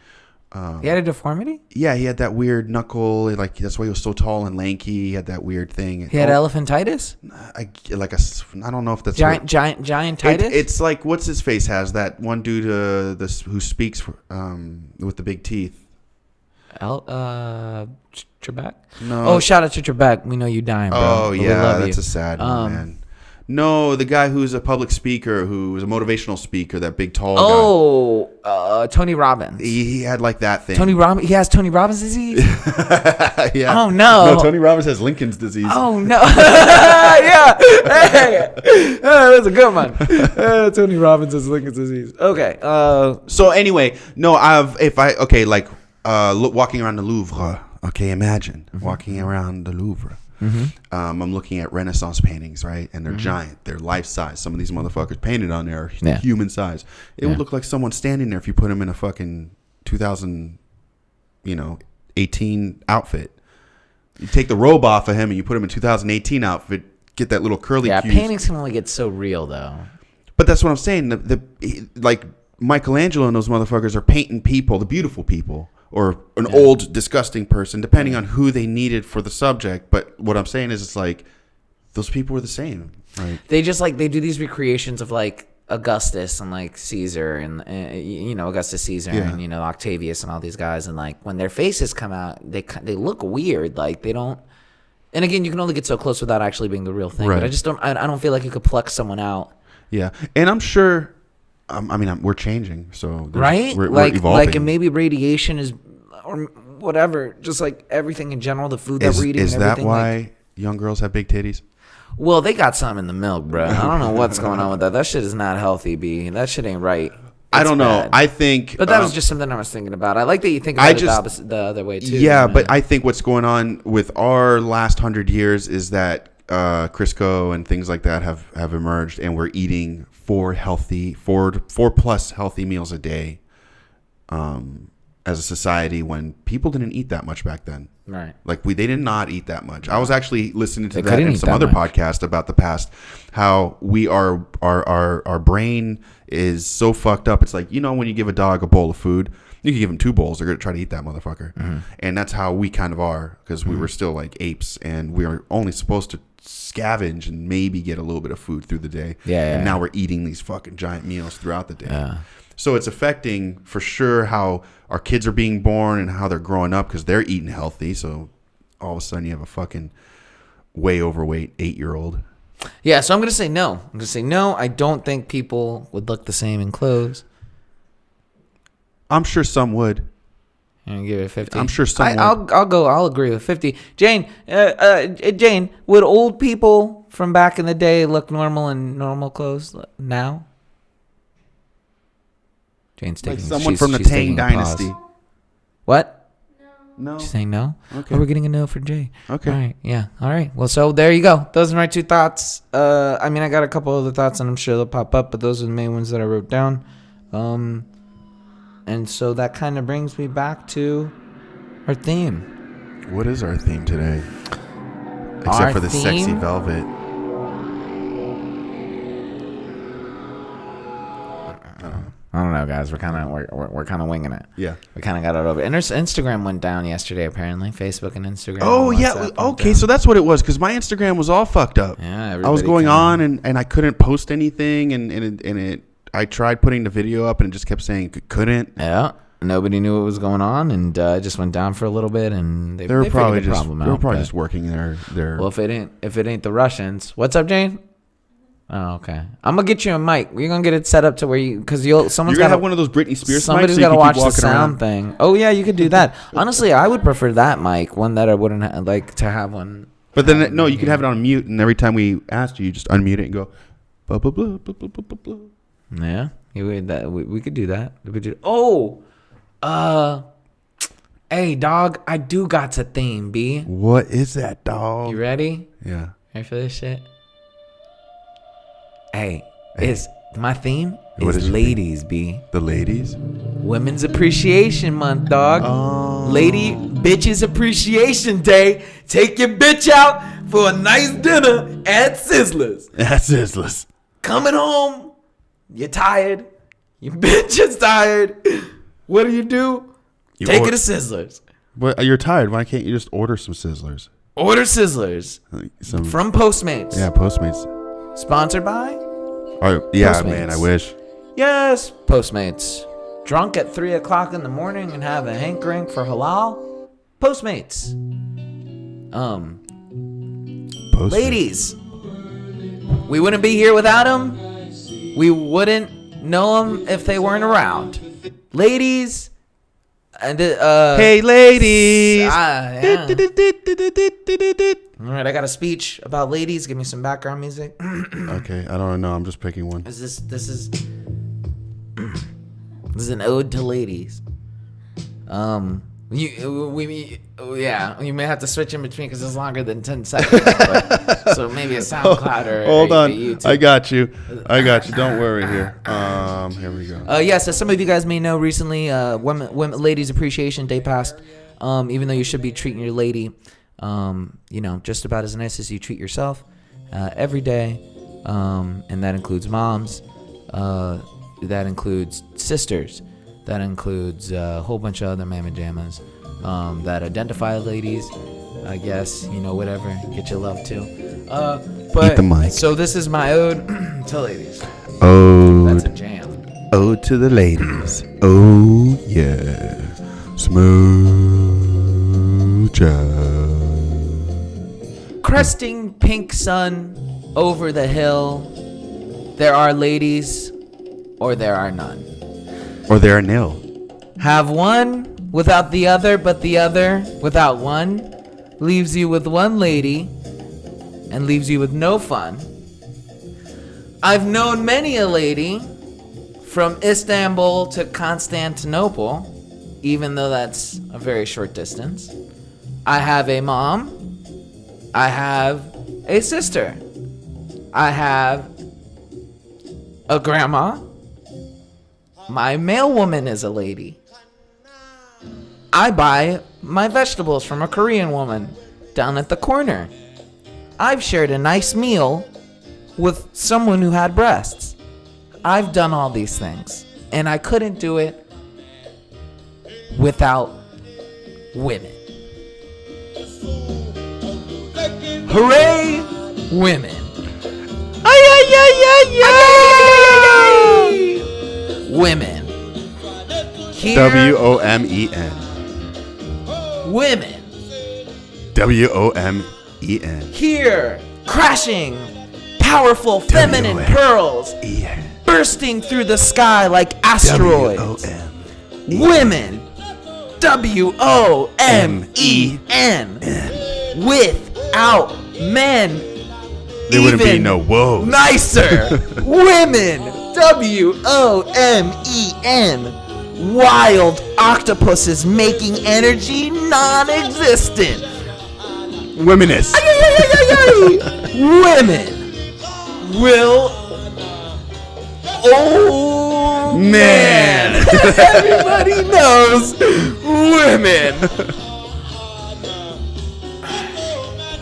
He had a deformity? Yeah, he had that weird knuckle. Like that's why he was so tall and lanky. He had that weird thing. He had elephantitis. I don't know if that's giantitis. It's like what's his face has that one dude who speaks with the big teeth. Trebek? No. Oh, shout out to Trebek. We know you dying, bro. Oh, yeah. That's a sad one, man. No, the guy who's a public speaker, who was a motivational speaker, that big tall guy. Tony Robbins. He had like that thing. He has Tony Robbins disease? Yeah. Oh, no. No, Tony Robbins has Lincoln's disease. Oh, no. Yeah. Hey. That's a good one. Tony Robbins has Lincoln's disease. Okay. So anyway, no, walking around the Louvre. Okay, imagine walking around the Louvre. Mm-hmm. I'm looking at Renaissance paintings, right? And they're giant. They're life size. Some of these motherfuckers painted on there are human size. It would look like someone standing there if you put him in a fucking 2018 outfit. You take the robe off of him and you put him in 2018 outfit. Get that little curly. Yeah, paintings can only get so real though. But that's what I'm saying. Like Michelangelo and those motherfuckers are painting people, the beautiful people. Or an old, disgusting person, depending on who they needed for the subject. But what I'm saying is, it's like those people were the same. Like, they just they do these recreations of like Augustus and like Caesar and Augustus Caesar and Octavius and all these guys, and like when their faces come out, they look weird. Like they don't. And again, you can only get so close without actually being the real thing. Right. But I just don't. I don't feel like you could pluck someone out. Yeah, and I'm sure. We're changing, so right. We're evolving. And maybe radiation is, or whatever. Just like everything in general, the food that we're eating. Is that why young girls have big titties? Well, they got something in the milk, bro. I don't know what's going on with that. That shit is not healthy, B. That shit ain't right. I don't know. Bad. I think, but that was just something I was thinking about. I like that you think about it the other way too. Yeah, but I think what's going on with our last 100 years is that Crisco and things like that have emerged, and we're eating four plus healthy meals a day as a society when people didn't eat that much back then. Right. Like they did not eat that much. I was actually listening to They that couldn't in eat some that other much. podcast about the past, how our brain is so fucked up. It's like, when you give a dog a bowl of food, you can give them 2 bowls. They're going to try to eat that motherfucker. Mm-hmm. And that's how we kind of are, because we were still like apes, and we are only supposed to scavenge and maybe get a little bit of food through the day. Yeah. And now we're eating these fucking giant meals throughout the day. Yeah. So it's affecting for sure how our kids are being born and how they're growing up, because they're eating healthy. So all of a sudden you have a fucking way overweight 8-year-old. Yeah, so I'm going to say no. I'm going to say no. I don't think people would look the same in clothes. I'm sure some would. And give it a 50. I'm sure some would. I'll agree with 50. Jane, would old people from back in the day look normal in normal clothes now? Jane's taking Like someone she's- from the she's Tang taking a pause. Dynasty. What? No. She's saying no? Okay. Oh, we're getting a no for Jay. Okay. All right. Yeah. All right. Well, so there you go. Those are my 2 thoughts. I mean, I got a couple other thoughts, and I'm sure they'll pop up, but those are the main ones that I wrote down. And so that kind of brings me back to our theme. What is our theme today? Except Our for the sexy theme? velvet. I don't know, guys. We're kind of winging it. Yeah. We kind of got it over. And Instagram went down yesterday, apparently. Facebook and Instagram. Oh, and yeah. WhatsApp went Okay, down. so that's what it was, because my Instagram was all fucked up. Yeah, I was everybody going kinda- on, and I couldn't post anything, and I tried putting the video up, and it just kept saying couldn't. Yeah. Nobody knew what was going on, and it just went down for a little bit, and They were probably figured the problem out, but- just working their. Well, if it ain't the Russians, what's up, Jane? Oh, okay. I'm gonna get you a mic. We're gonna get it set up to where someone's You're got gonna have one of those Britney Spears. Somebody's mics so got to you can watch keep the walking sound around. thing. Oh yeah, you could do that. Honestly, I would prefer that mic, one that I wouldn't like to have one. But then no, you could have it on mute, and every time we asked you, just unmute it and go, blah blah blah blah blah blah blah. Yeah, we could do that. We could do. Hey dog, I do got a theme, B. What is that, dog? You ready? Yeah. Ready for this shit? Hey. Is my theme What is is your ladies, B. The ladies. Women's Appreciation Month, dog. Oh. Lady Bitches Appreciation Day. Take your bitch out for a nice dinner at Sizzler's. That's Sizzlers. Coming home, you're tired. Your bitch is tired. What do? Take it to Sizzler's. But you're tired. Why can't you just order some Sizzlers? Order Sizzler's from Postmates. Yeah, Postmates. Sponsored by? Oh yeah, Postmates. man. I wish. Yes, Postmates. Drunk at 3 o'clock in the morning and have a hankering for halal? Postmates. Postmates. Ladies, we wouldn't be here without them. We wouldn't know them if they weren't around. Ladies, and Hey, ladies. yeah. All right, I got a speech about ladies. Give me some background music. Okay, I don't know. I'm just picking one. This is an ode to ladies. You may have to switch in between because it's longer than 10 seconds. But, so maybe a SoundCloud or Hold on. a YouTube. I got you. Don't worry here. Here we go. Yes, as some of you guys may know, recently, women Ladies Appreciation Day passed. Even though you should be treating your lady, just about as nice as you treat yourself every day, and that includes moms, that includes sisters, that includes a whole bunch of other mamma jammas that identify ladies. I guess whatever, get your love too. But Eat the mic. so this is my ode to ladies. That's a Ode. jam. Ode to the ladies. Oh yeah. Smooth jazz. Cresting pink sun over the hill, there are ladies, or there are none. Or they're nil. Have one without the other, but the other without one leaves you with one lady and leaves you with no fun. I've known many a lady from Istanbul to Constantinople, even though that's a very short distance. I have a mom. I have a sister. I have a grandma. My mail woman is a lady. I buy my vegetables from a Korean woman down at the corner. I've shared a nice meal with someone who had breasts. I've done all these things, and I couldn't do it without women. Hooray, women. Ay, ay, ay, ay, ay. Women. Here, WOMEN. women. WOMEN. Here, crashing, powerful feminine pearls, bursting through the sky like asteroids. Women. WOMEN. Without men. There wouldn't be even no woes. Nicer. Women. WOMEN. Wild octopuses making energy non-existent. Womenist. Women will. Oh man! Everybody knows women.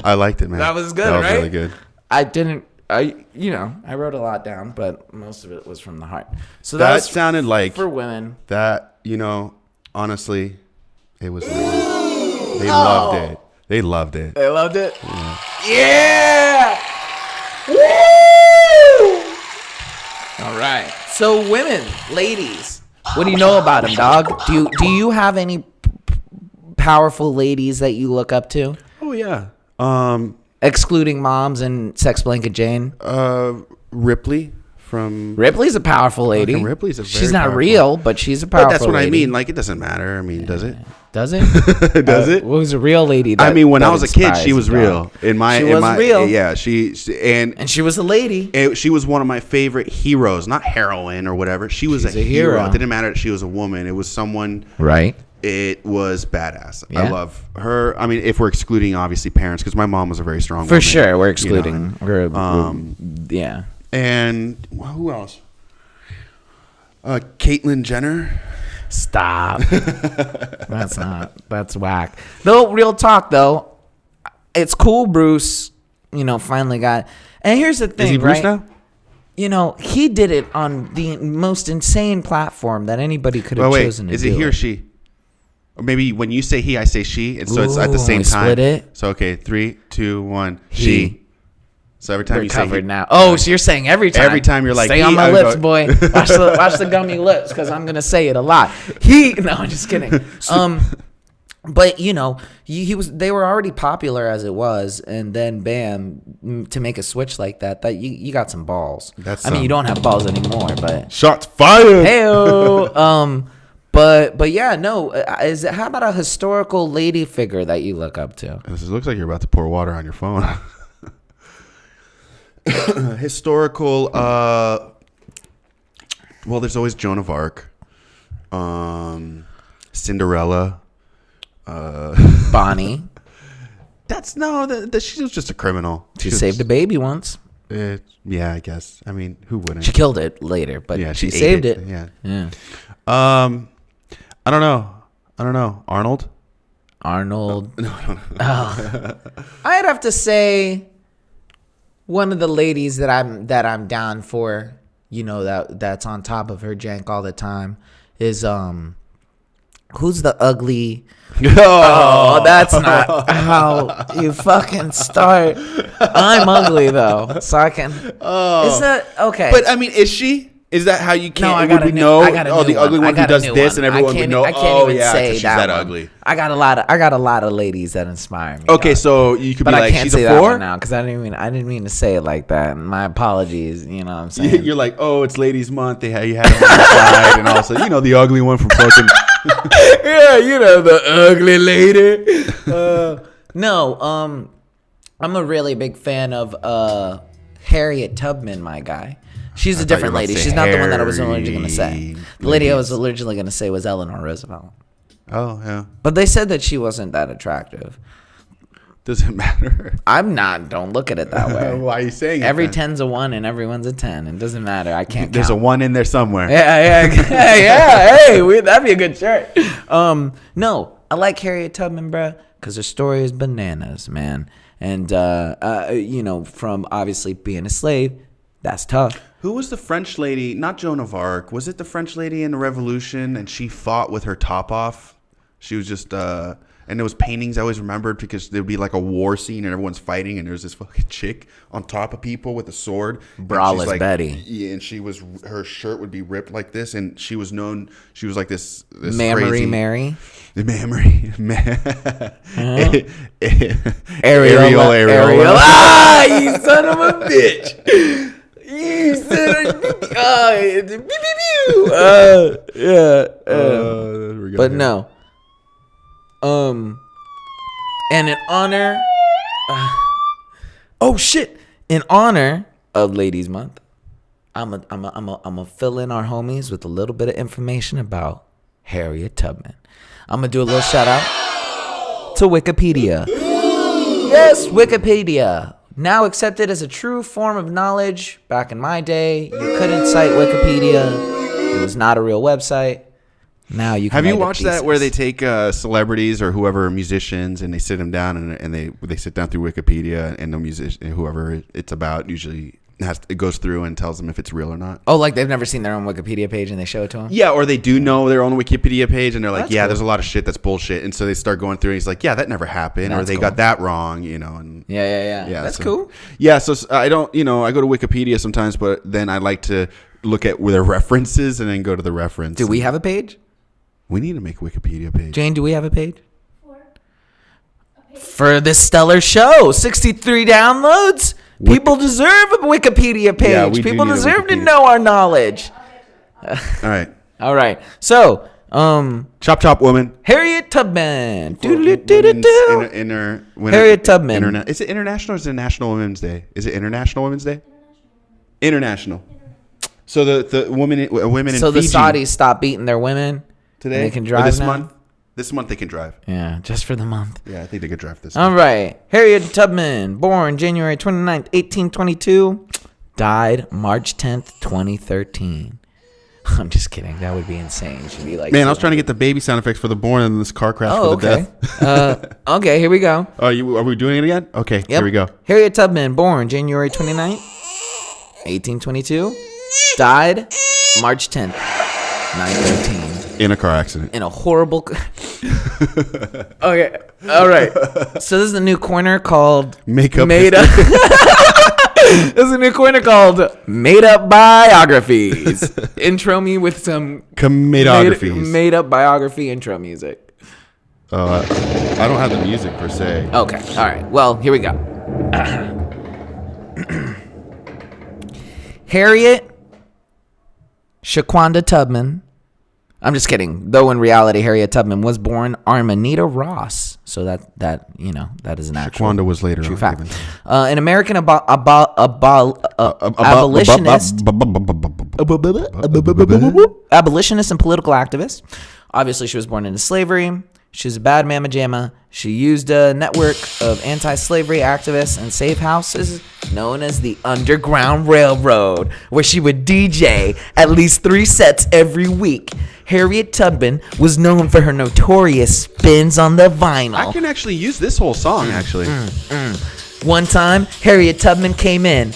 I liked it, man. That was good, That was right? really good. I wrote a lot down, but most of it was from the heart. So That was sounded like for women. that. Honestly, it was. They loved it. They loved it. They loved it. Yeah. Woo! All right. So women, ladies, what do you know about them, dog? Do you have any powerful ladies that you look up to? Oh yeah. Excluding moms and Sex Blanket Jane. Ripley from. Ripley's a powerful lady. Fucking Ripley's a very She's not powerful- real, but she's a powerful But that's what lady. I mean. Like, it doesn't matter. I mean, does it? Does it? Does it? Who's a real lady? I mean, when that I was a kid, she inspires was you, real. dog? She was real. Yeah, And she was a lady. she was one of my favorite heroes, not heroine or whatever. She was She's a a hero. hero. It didn't matter that she was a woman. It was someone. Right. It was badass. Yeah. I love her. I mean, if we're excluding obviously parents, because my mom was a very strong For woman. sure, we're you excluding. know. Yeah. And who else? Caitlyn Jenner. Stop. That's whack. Though, real talk though, it's cool Bruce, finally got. And here's the thing, Is he Bruce right? now? He did it on the most insane platform that anybody could have chosen to is do it he or she? Or maybe when you say he, I say she, and so it's at the same we time. split it. So okay, 3, 2, 1, He. she. So every time We're you say covered he, now. Oh, so you're saying every time. Every time you're like, stay he, on my I lips, go- boy. Watch the gummy lips, because I'm gonna say it a lot. No, I'm just kidding. But he was. They were already popular as it was, and then bam, to make a switch like that you got some balls. That's I mean, you don't have balls anymore, but shots fired. hey, but yeah, no. How about a historical lady figure that you look up to? This looks like you're about to pour water on your phone. Historical. Well, there's always Joan of Arc, Cinderella, Bonnie. She was just a criminal. She saved a baby once. Yeah, I guess. I mean, who wouldn't? She killed it later, but Yeah, she ate saved it. Yeah. Yeah. I don't know. Arnold. Oh. I'd have to say one of the ladies that I'm down for, that's on top of her jank all the time is who's the ugly. Oh, that's not how you fucking start. I'm ugly though, so I can. Oh, is that okay? But I mean, is she? Is that how you can't? No, I would got we a new, know? I got a Oh, new the ugly one. one I who got a does new this, one. and everyone would know. I can't even yeah, say she's that that one. ugly. I got a lot of ladies that inspire me. Okay, dog. so you could But be I like, can't she's say a that 4 one now because I didn't mean to say it like that. My apologies. You know what I'm saying? You're like, oh, it's Ladies Month. You had it on the side, and also, the ugly one from fucking. Yeah, the ugly lady. No, I'm a really big fan of Harriet Tubman, my guy. She's a different lady. She's not the one that I was originally going to say. The lady I was originally going to say was Eleanor Roosevelt. Oh, yeah. But they said that she wasn't that attractive. Does it matter? I'm not. Don't look at it that way. Why are you saying it? Every then? 10's a 1 and everyone's a 10. It doesn't matter. I can't There's count. a 1 in there somewhere. Yeah. Hey, that'd be a good shirt. No, I like Harriet Tubman, bruh, because her story is bananas, man. And, from obviously being a slave, that's tough. Who was the French lady? Not Joan of Arc. Was it the French lady in the Revolution? And she fought with her top off. She was just... And there was paintings I always remembered because there'd be like a war scene and everyone's fighting and there's this fucking chick on top of people with a sword. Braless like, Betty. Yeah, and her shirt would be ripped like this, and she was like this Mammary crazy Mary. Ariel. You son of a bitch. You son of a But no. And in honor, in honor of Ladies Month, I'm gonna fill in our homies with a little bit of information about Harriet Tubman. I'm gonna do a little shout out to Wikipedia. Yes, Wikipedia, now accepted as a true form of knowledge. Back in my day, you couldn't cite Wikipedia; it was not a real website. Now you can. Have you watched that where they take celebrities or whoever musicians and they sit them down and they sit down through Wikipedia and the musician whoever it's about usually it goes through and tells them if it's real or not. Oh, like they've never seen their own Wikipedia page and they show it to them? Yeah, or they do know their own Wikipedia page and they're like, That's yeah, cool. There's a lot of shit that's bullshit, and so they start going through and he's like, yeah, that never happened, That's or they cool. got that wrong, And Yeah. That's cool. Yeah, so I don't, I go to Wikipedia sometimes, but then I like to look at their references and then go to the reference. Do we have a page? We need to make a Wikipedia page. Jane, do we have a page? For this stellar show, 63 downloads. People deserve a Wikipedia page. Yeah, we do People need a deserve to Wikipedia. know our knowledge. All right. So, Chop woman. Harriet Tubman. Harriet Tubman. Is it international or is it National Women's Day? Is it International Women's Day? International. So the women in So the Fiji Saudis stop beating their women today. and they can drive this now? month. This month they can drive. Yeah, just for the month. Yeah, I think they could drive this. All right. Harriet Tubman, born January 29th, 1822, died March 10th, 2013. I'm just kidding. That would be insane. She'd be like, man, I was trying to get the baby sound effects for the born and this car crash for the death. Okay, here we go. Are we doing it again? Okay, Yep. Here we go. Harriet Tubman, born January 29th, 1822, died March 10th, 913. In a car accident. In a horrible... Okay, all right. So this is a new corner called... Made Up. This is a new corner called Made Up Biographies. Intro me with some... Comedographies. Made up biography intro music. I don't have the music per se. Okay, all right. Well, here we go. Harriet Shaquanda Tubman. I'm just kidding. Though in reality, Harriet Tubman was born Armanita Ross. So that is an actual Shaquanda was later true on fact. given. An American abolitionist and political activist. Obviously, she was born into slavery. She was a bad mamma jamma. She used a network of anti-slavery activists and safe houses known as the Underground Railroad, where she would DJ at least 3 sets every week. Harriet Tubman was known for her notorious spins on the vinyl. I can actually use this whole song, actually. One time, Harriet Tubman came in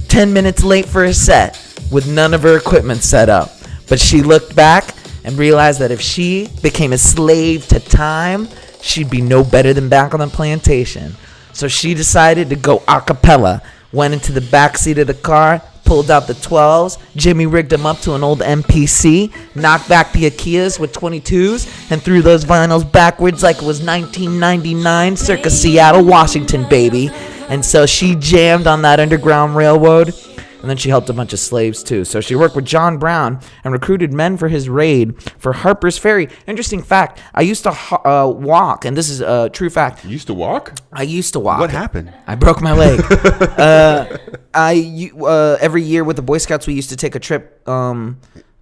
10 minutes late for a set with none of her equipment set up. But she looked back and realized that if she became a slave to time, she'd be no better than back on the plantation. So she decided to go a cappella, went into the backseat of the car, pulled out the 12s, Jimmy rigged them up to an old MPC, knocked back the Akias with 22s, and threw those vinyls backwards like it was 1999, circa Seattle, Washington, baby. And so she jammed on that Underground Railroad. And then she helped a bunch of slaves, too. So she worked with John Brown and recruited men for his raid for Harper's Ferry. Interesting fact, I used to walk, and this is a true fact. You used to walk? I used to walk. What happened? I broke my leg. Every year with the Boy Scouts, we used to take a trip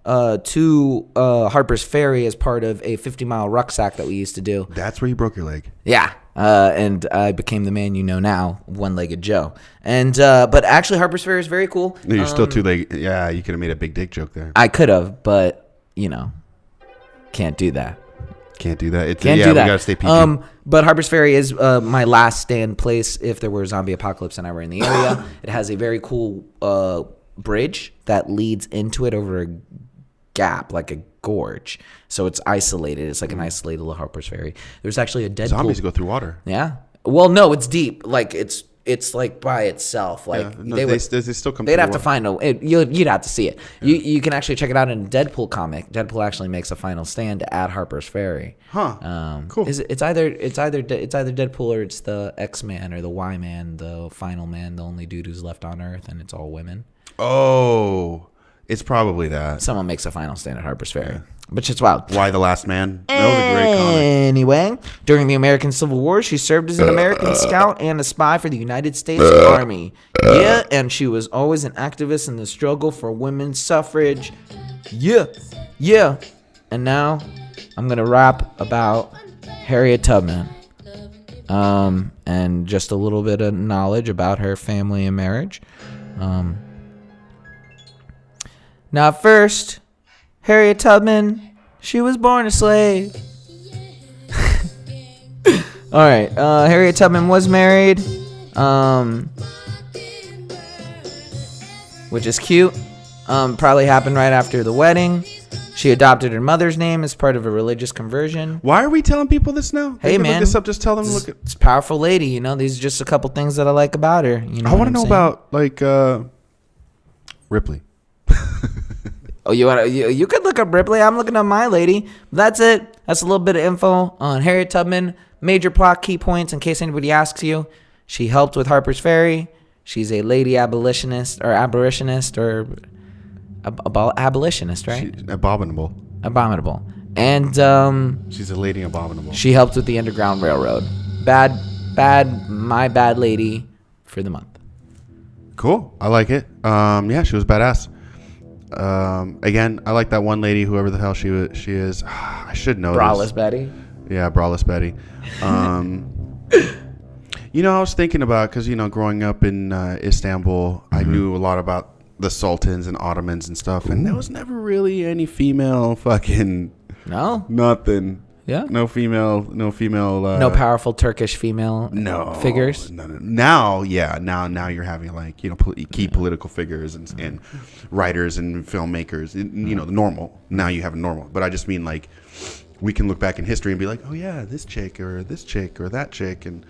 to Harper's Ferry as part of a 50-mile rucksack that we used to do. That's where you broke your leg. Yeah. And I became the man you know now, One-Legged Joe. And but actually, Harper's Ferry is very cool. No, you're still two-legged. Yeah, you could have made a big dick joke there. I could have, but can't do that. Can't do that. Can't do that. We gotta stay PG. But Harper's Ferry is my last stand place if there were a zombie apocalypse and I were in the area. It has a very cool bridge that leads into it over a gap, like a gorge. So it's isolated. It's like an isolated little Harper's Ferry. There's actually a Deadpool. Zombies go through water. Yeah. Well, no, it's deep. Like it's like by itself. Like they still come. They'd have to find you'd have to see it. Yeah. You can actually check it out in a Deadpool comic. Deadpool actually makes a final stand at Harper's Ferry. Huh. Cool. It's either Deadpool or it's the X-Man or the Y-Man, the final man, the only dude who's left on Earth, and it's all women. Oh, it's probably that. Someone makes a final stand at Harper's Ferry. Yeah. But it's wild. Why the Last Man? That was a great comic. Anyway, during the American Civil War, she served as an American scout and a spy for the United States Army. Yeah, and she was always an activist in the struggle for women's suffrage. Yeah. And now I'm going to rap about Harriet Tubman. And just a little bit of knowledge about her family and marriage. Now, first, Harriet Tubman, she was born a slave. All right, Harriet Tubman was married, which is cute. Probably happened right after the wedding. She adopted her mother's name as part of a religious conversion. Why are we telling people this now? Hey, man. Look this up. Just tell them to look at. It's a powerful lady, These are just a couple things that I like about her. I want to know about, Ripley. Oh, you could look up Ripley. I'm looking up my lady. That's it. That's a little bit of info on Harriet Tubman. Major plot key points in case anybody asks you. She helped with Harper's Ferry. She's a lady abolitionist, right? She's abominable. Abominable. And she's a lady abominable. She helped with the Underground Railroad. My bad lady for the month. Cool. I like it. Yeah, she was badass. Again, I like that one lady, whoever the hell she is. I should know. Braless Betty. Yeah, Braless Betty. I was thinking about, because growing up in Istanbul, I knew a lot about the sultans and Ottomans and stuff, and there was never really any female fucking nothing. Yeah. No female. No powerful Turkish female figures. No. Now you're having key political figures and writers and filmmakers. The normal. Now you have a normal. But I just mean we can look back in history and be like, oh yeah, this chick or that chick. And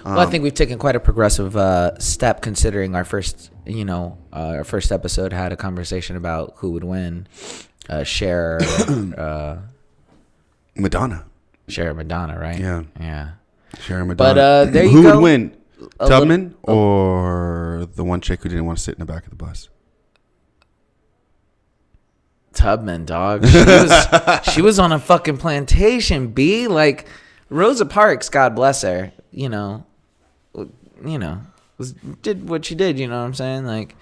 well, I think we've taken quite a progressive step, considering our first episode had a conversation about who would win, Cher. Madonna. Cher Madonna, right? Yeah. Cher Madonna. But there you who go. Who would win? Tubman or the one chick who didn't want to sit in the back of the bus? Tubman, dog. She was on a fucking plantation, B. Like Rosa Parks, God bless her. Did what she did. You know what I'm saying? Like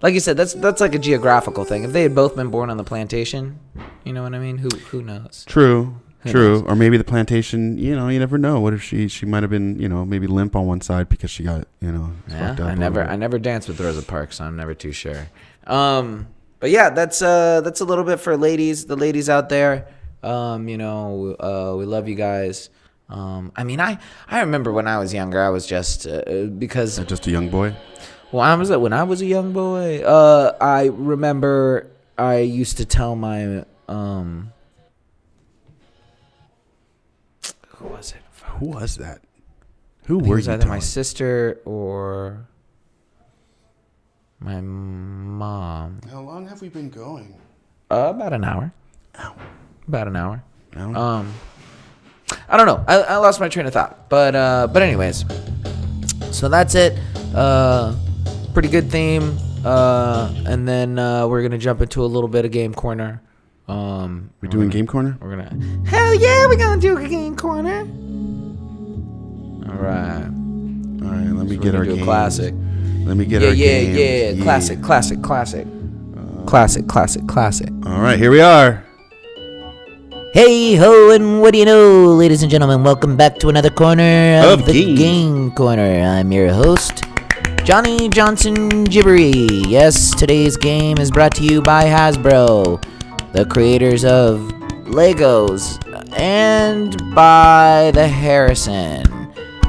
you said, that's like a geographical thing. If they had both been born on the plantation, you know what I mean? Who knows? True. Or maybe the plantation, you never know. What if she might have been, maybe limp on one side because she got, fucked up. I never danced with Rosa Parks, so I'm never too sure. But yeah, that's a little bit for ladies, the ladies out there. We love you guys. I remember when I was younger, I was just because just a young boy. Well, when I was a young boy, I remember I used to tell my who was it? Who was that? Who were you? It was either my sister or my mom. How long have we been going? About an hour. Ow. About an hour. I don't know. I lost my train of thought. But anyways, so that's it. Pretty good theme. And then we're gonna jump into a little bit of Game Corner. We're doing Game Corner? We're gonna hell yeah, we're gonna do a Game Corner. All right, let me get our game. Classic. Let me get our game. Yeah. Classic. Classic, classic, classic. All right, here we are. Hey ho, and what do you know, ladies and gentlemen? Welcome back to another corner of the Games. Game Corner. I'm your host, Johnny Johnson Gibbery. Yes, today's game is brought to you by Hasbro, the creators of Legos, and by the Harrison.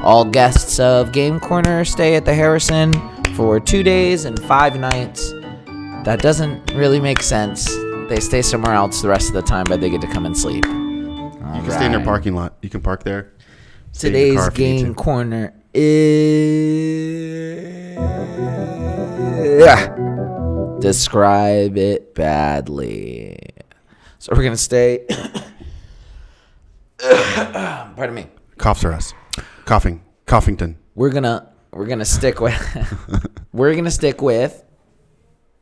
All guests of Game Corner stay at the Harrison for 2 days and 5 nights. That doesn't really make sense. They stay somewhere else the rest of the time, but they get to come and sleep. You can stay in their parking lot. You can park there. Today's Game Corner is... Describe it badly. So we're going to stay... Pardon me. Coughs are us. Coughington. We're gonna stick with... we're going to stick with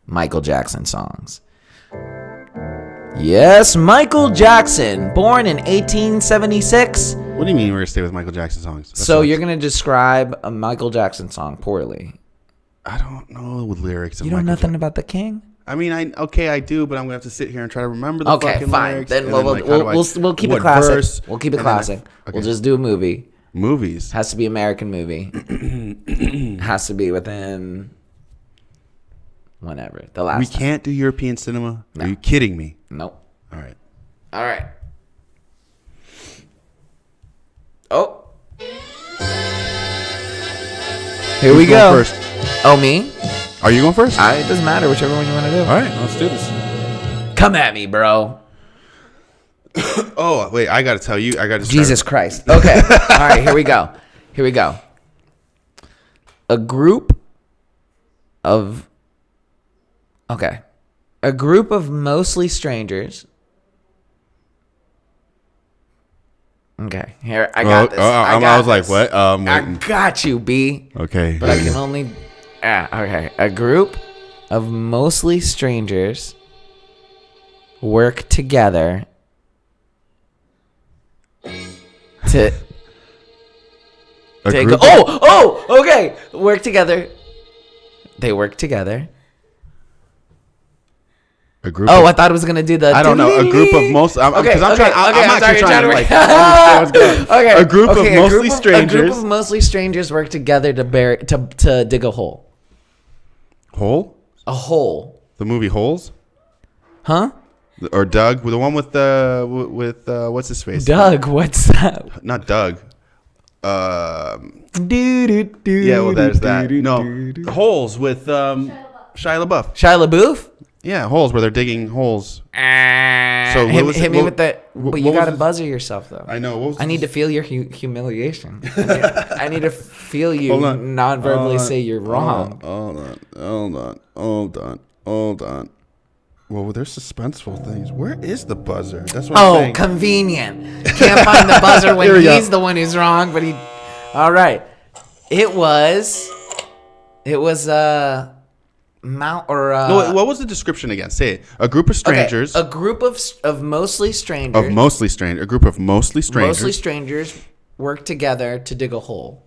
Michael Jackson songs. Yes, Michael Jackson, born in 1876. What do you mean we're going to stay with Michael Jackson songs? You're going to describe a Michael Jackson song poorly. I don't know with lyrics. You know nothing about the King? I mean, I do, but I'm going to have to sit here and try to remember the okay, fucking fine. lyrics. Then we'll keep it what classic. verse? We'll keep it And then classic. okay. We'll just do a movie. Movies. Has to be American movie. Has to be within... whenever. The last We time. can't do European cinema? No. Are you kidding me? Nope. All right. All right. Oh. Here we Who's go. going first? Oh, me? Are you going first? It doesn't matter. Whichever one you want to do. All right, let's do this. Come at me, bro. Oh, wait, I got to tell you. I got to Jesus Christ. Okay. All right, here we go. Here we go. A group of mostly strangers. Okay, here I got this. I was like, what? I got you, B. Okay. But I can only. Okay. A group of mostly strangers work together to take. Okay. Work together. They work together. A group. Oh, I thought it was gonna do the. I don't know. A group of most. I'm Okay, I'm okay, trying. I'm okay, I'm actually sorry, trying to you're like. Okay. A group of mostly A strangers. group of mostly strangers work together to dig a hole. Hole? A hole. The movie Holes? Huh? Or Doug? The one with what's his face? Doug, what's that? Not Doug. Yeah, Yeah, well, there's that. No, Holes with Shia LaBeouf. Shia LaBeouf? Yeah, Holes where they're digging holes. So hit me with that. But you gotta buzzer yourself though. I know. I need to feel your humiliation. I need to feel you Hold on. non-verbally say you're wrong. Hold on. Well, there's suspenseful things. Where is the buzzer? That's what I'm Oh, saying. convenient. Can't find the buzzer when he's the one who's wrong, but he. All right. It was Mount or No, what was the description again? Say it. A group of strangers. Okay, a group of mostly strangers. A group of mostly strangers. Mostly strangers work together to dig a hole.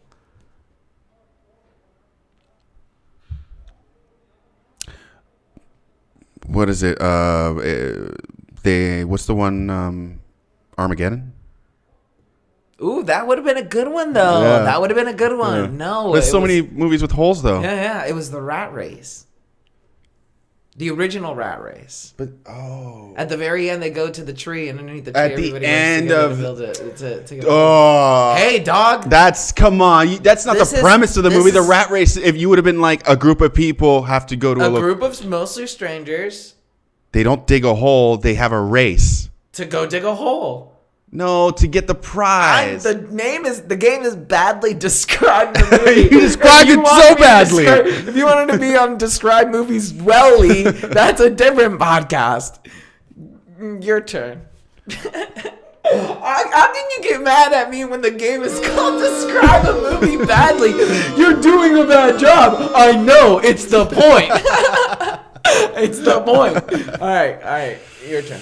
What is it? What's the one? Armageddon. Ooh, that would have been a good one though. Yeah. That would have been a good one. Yeah. No, There's so many movies with holes though. Yeah. It was the Rat Race. The original Rat Race. But At the very end, they go to the tree, and underneath the tree, At the everybody end works of- together to build it. To get a Hey, dog. Come on. That's not This the is- premise of the this movie. The is- Rat Race. If you would have been like a group of people have to go to A group of mostly strangers they don't dig a hole. They have a race. to go dig a hole. No, to get the prize. The game is badly described. In the movie. You described If you it want so me to badly. if you wanted to be on Describe Movies Welly, that's a different podcast. Your turn. How can you get mad at me when the game is called Describe a Movie Badly? You're doing a bad job. I know. It's the point. It's the point. All right. Your turn.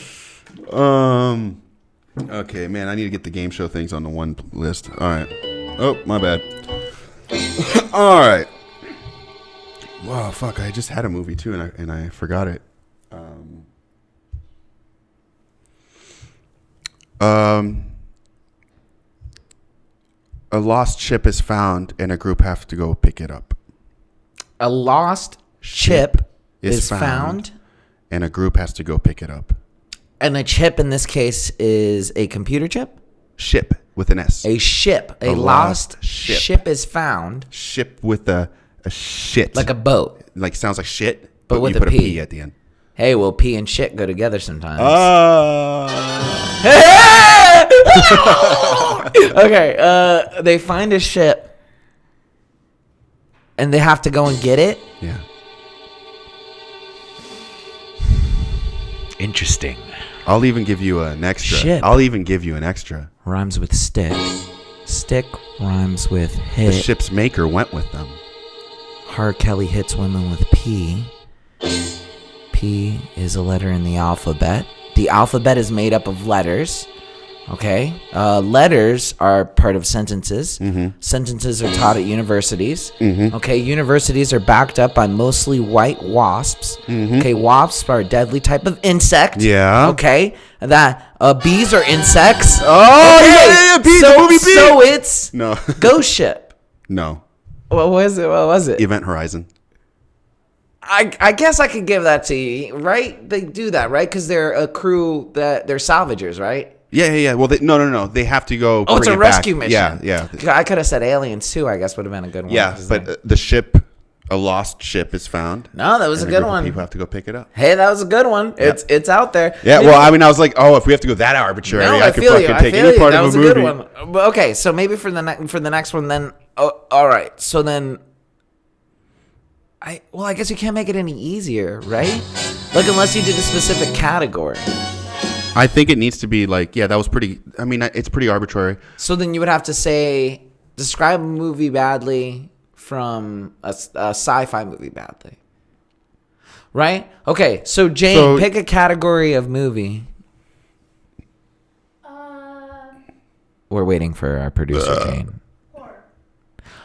Okay, man, I need to get the game show things on the one list. All right. Oh, my bad. All right. Wow, fuck, I just had a movie too, and I forgot it. A lost ship is found, and a group have to go pick it up. A lost chip is found, and a group has to go pick it up. and a chip in this case is a computer chip. Ship with an S. A ship. A lost ship is found. Ship with a shit. Like a boat. Like sounds like shit, but with you put a a P. P at the end. Hey, well, P and shit go together sometimes. Okay, they find a ship, and they have to go and get it. Yeah. Interesting. I'll even give you an extra. Ship. I'll even give you an extra. Rhymes with stick. Stick rhymes with hit. The ship's maker went with them. R. Kelly hits women with P. P is a letter in the alphabet. The alphabet is made up of letters. Okay. Letters are part of sentences. Mm-hmm. Sentences are taught at universities. Mm-hmm. Okay. Universities are backed up by mostly white wasps. Mm-hmm. Okay. Wasps are a deadly type of insect. Yeah. Okay. That bees are insects. Oh, Okay. yeah, bees, So, the movie Bee. so it's No. Ghost Ship. No. What was it? What was it? Event Horizon. I guess I could give that to you, right? They do that, right? Because they're a crew that they're salvagers, right? Yeah. Well, no. They have to go. Oh, it's bring a it back. rescue mission. Yeah. I could have said aliens too. I guess would have been a good one. Yeah, but the ship, a lost ship, is found. No, that was a and good group of one. People have to go pick it up. Hey, that was a good one. It's out there. Yeah. Maybe- Well, I mean, I was like, oh, if we have to go that arbitrary, no, I could feel fucking you. take I feel any you. part That of was a a movie. good one. But okay, so maybe for the next one, then. Oh, all right. So then. I guess you can't make it any easier, right? Like unless you did a specific category. I think it needs to be like, yeah, that was pretty. I mean, it's pretty arbitrary. So then you would have to say, describe a movie badly from a sci-fi movie badly. Right? Okay, so Jane, pick a category of movie. We're waiting for our producer, Jane. Horror.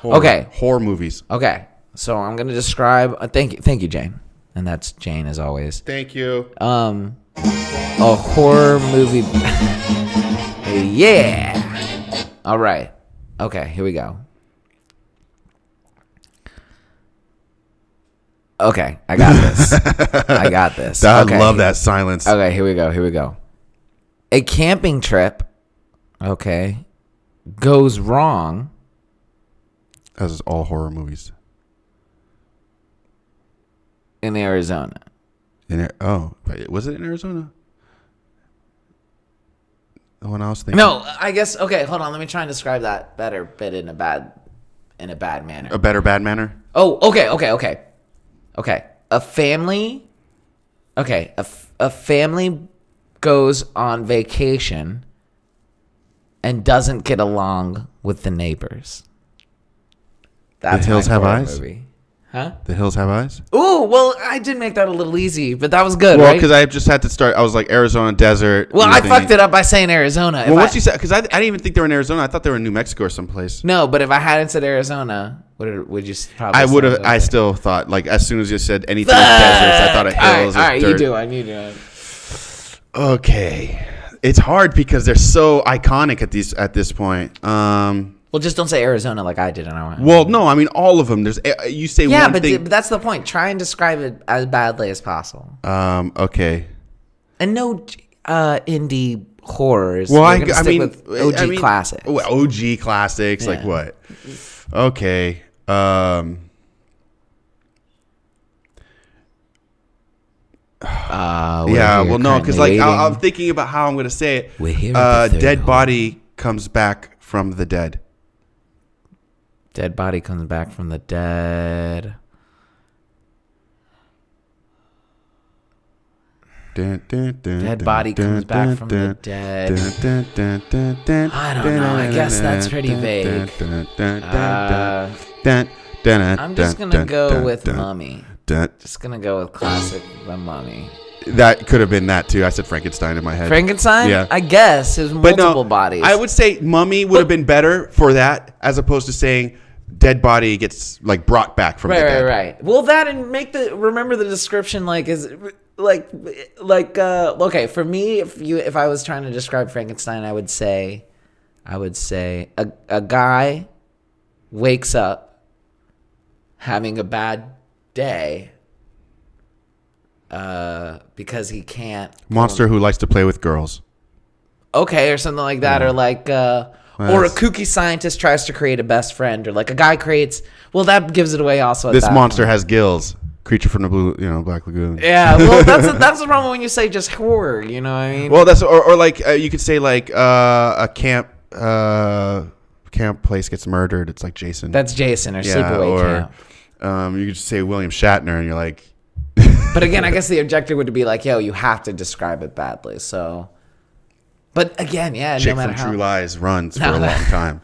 Okay. Horror movies. Okay, so I'm going to describe... thank you, Jane. And that's Jane, as always. Thank you. A horror movie... Yeah! All right. Okay, here we go. Okay, I got this. I Okay. love that silence. Okay, here we go. A camping trip, okay, goes wrong. As is all horror movies. In Arizona. Was it in Arizona? The one I was thinking. No, I guess. Okay, hold on. Let me try and describe that better, but in a bad manner. A better bad manner. Oh, okay. A family. Okay, a family goes on vacation and doesn't get along with the neighbors. That's The Hills my Have horror Eyes? movie. Huh? The Hills Have Eyes. Ooh, well, I did make that a little easy, but that was good, Well, right? because I just had to start. I was like Arizona desert. Well, I fucked it up by saying Arizona. Well, once you said, because I didn't even think they were in Arizona. I thought they were in New Mexico or someplace. No, but if I hadn't said Arizona, would you probably? I would have. say I okay. still thought like as soon as you said anything with deserts, I thought of hills. All right, dirt. you do it. Okay, it's hard because they're so iconic at this point. Well, just don't say Arizona like I did in our. Well, no, I mean all of them. There's you say Yeah, one but thing. but that's the point. Try and describe it as badly as possible. Okay. And no indie horrors. Well, We're gonna stick with OG classics. OG classics, like Yeah. what? Okay. Yeah. Well, no, because like I'm thinking about how I'm going to say it. We're here at the third Dead hole. body comes back from the dead. Dead body comes back from the dead. Dead body comes back from the dead. I don't know. I guess that's pretty vague. I'm just gonna go with Mummy. Just gonna go with classic The Mummy. That could have been that too. I said Frankenstein in my head. Frankenstein? Yeah. I guess. It was But multiple no, bodies. I would say Mummy would have been better for that as opposed to saying dead body gets like brought back from the dead. Right. Well, that and remember the description like is Okay, for me, if I was trying to describe Frankenstein, I would say a guy wakes up having a bad day because he can't Monster who likes to play with girls. Okay, or something like that, or like or a kooky scientist tries to create a best friend, or like a guy creates. Well, that gives it away. Also, at This that monster point. has gills. Creature from the blue, Black Lagoon. Yeah, well, that's the problem when you say just horror. You know what I mean? Well, that's or like you could say like a camp place gets murdered. It's like Jason. That's Jason or Sleepaway Camp. You could just say William Shatner, and you're like. But again, I guess the objective would be like, yo, you have to describe it badly. So, but again, yeah, Chick no matter from how. True Lies runs for a long time.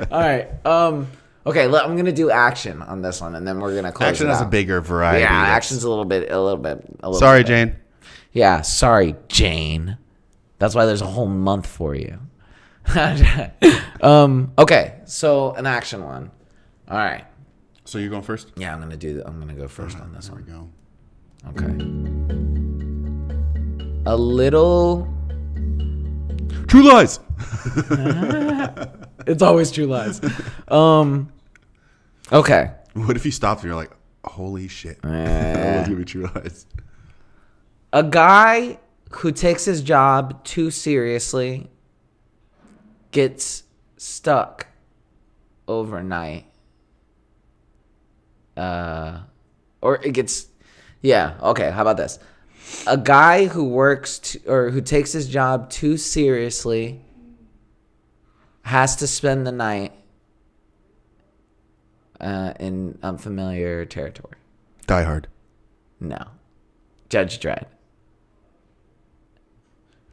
All right. Okay, I'm gonna do action on this one, and then we're gonna close. Action it has out. a bigger variety. Yeah, action's a little bit. Sorry, Jane. Yeah, sorry, Jane. That's why there's a whole month for you. Okay, so an action one. All right. So you're going first? Yeah, I'm gonna go first on this one. There we go. Okay. A little. True Lies. It's always True Lies. Okay. What if you stopped and you're like, holy shit? That was gonna be True Lies. A guy who takes his job too seriously gets stuck overnight. Or it gets, yeah. Okay. How about this? A guy who who takes his job too seriously has to spend the night in unfamiliar territory. Die Hard. No. Judge Dredd.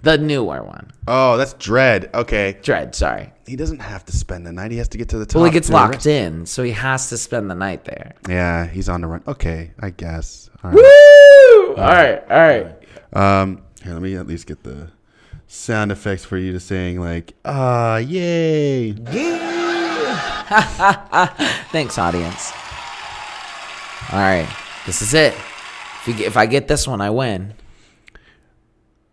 The newer one. Oh, that's Dredd. Okay. Dredd, sorry. He doesn't have to spend the night. He has to get to the top. Well, he gets to locked rest. in, so he has to spend the night there. Yeah, he's on the run. Okay, I guess. All right. Woo! All right. Here, let me at least get the sound effects for you to saying like, yay. Yeah. Thanks, audience. All right, this is it. If I get this one, I win.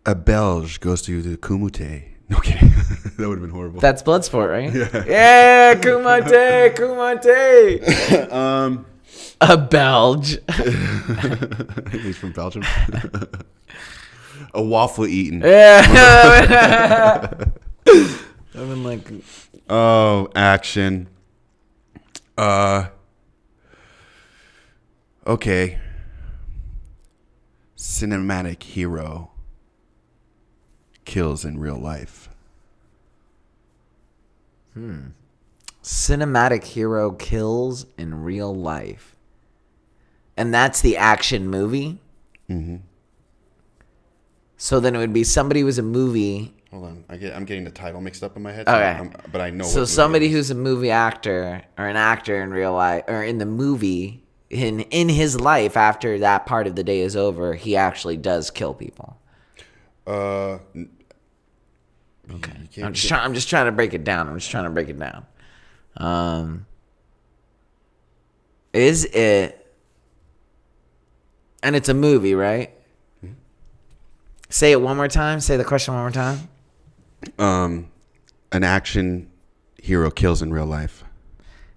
A Belge goes to the Kumite. No kidding. That would have been horrible. That's Bloodsport, right? Yeah, Kumite. A Belge. He's from Belgium. A waffle eaten. Yeah. I've been like, Oh, action. Okay. Cinematic hero kills in real life. cinematic hero kills in real life. And that's the action movie? Mm-hmm. So then it would be somebody who's a movie. Hold on. I'm getting the title mixed up in my head. Okay. But I know So what somebody movie it is. who's a movie actor or an actor in real life or in the movie in his life after that part of the day is over, he actually does kill people. Okay. I'm just trying to break it down. Is it? And it's a movie, right? Mm-hmm. Say it one more time. Say the question one more time. An action hero kills in real life.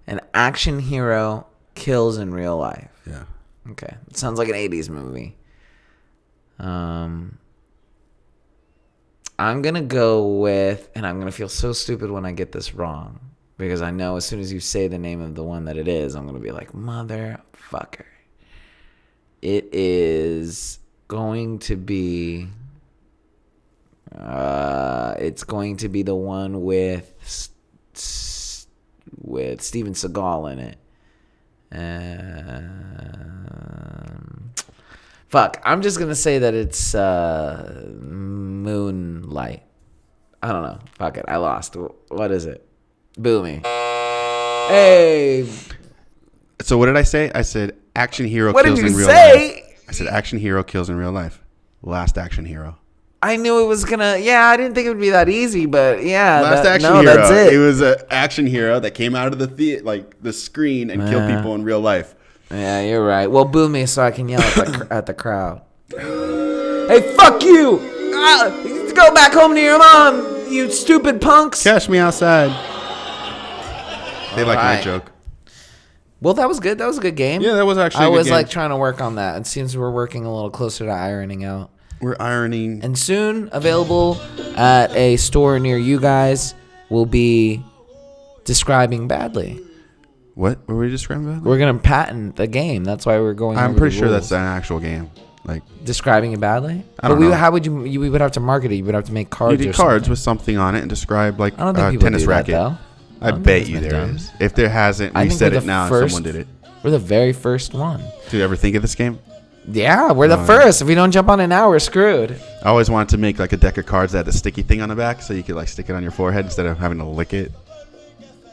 An action hero kills in real life. Yeah. Okay. It sounds like an 80s movie. I'm going to go with, and I'm going to feel so stupid when I get this wrong, because I know as soon as you say the name of the one that it is, I'm going to be like, motherfucker. It is going to be, it's going to be the one with Steven Seagal in it. Fuck, I'm just gonna say that it's Moonlight. I don't know. Fuck it, I lost. What is it? Boo me. Hey. So what did I say? I said action hero What kills did in you real say? life. I said action hero kills in real life. Last action hero. I knew it was gonna. Yeah, I didn't think it would be that easy, but yeah. Last action hero. That's it. It was an action hero that came out of the screen and killed people in real life. Yeah, you're right. Well, boo me so I can yell at the crowd. Hey, fuck you! Go back home to your mom, you stupid punks! Cash me outside. They like my joke. Well, that was good. That was a good game. Yeah, that was actually a good game. like trying to work on that. It seems we're working a little closer to ironing out. We're ironing. And soon available at a store near you guys will be Describing Badly. What were we describing about? We're going to patent the game. That's why we're going I'm over pretty the sure rules. that's an actual game. Like Describing It Badly? I don't know. How would we would have to market it. You would have to make cards you or do cards something. with something on it and describe like I don't think people tennis do racket. that, though. I bet you there is. If there hasn't, we said it now and someone did it. We're the very first one. Do you ever think of this game? Yeah, we're the first. If we don't jump on it now, we're screwed. I always wanted to make like a deck of cards that had a sticky thing on the back so you could like stick it on your forehead instead of having to lick it.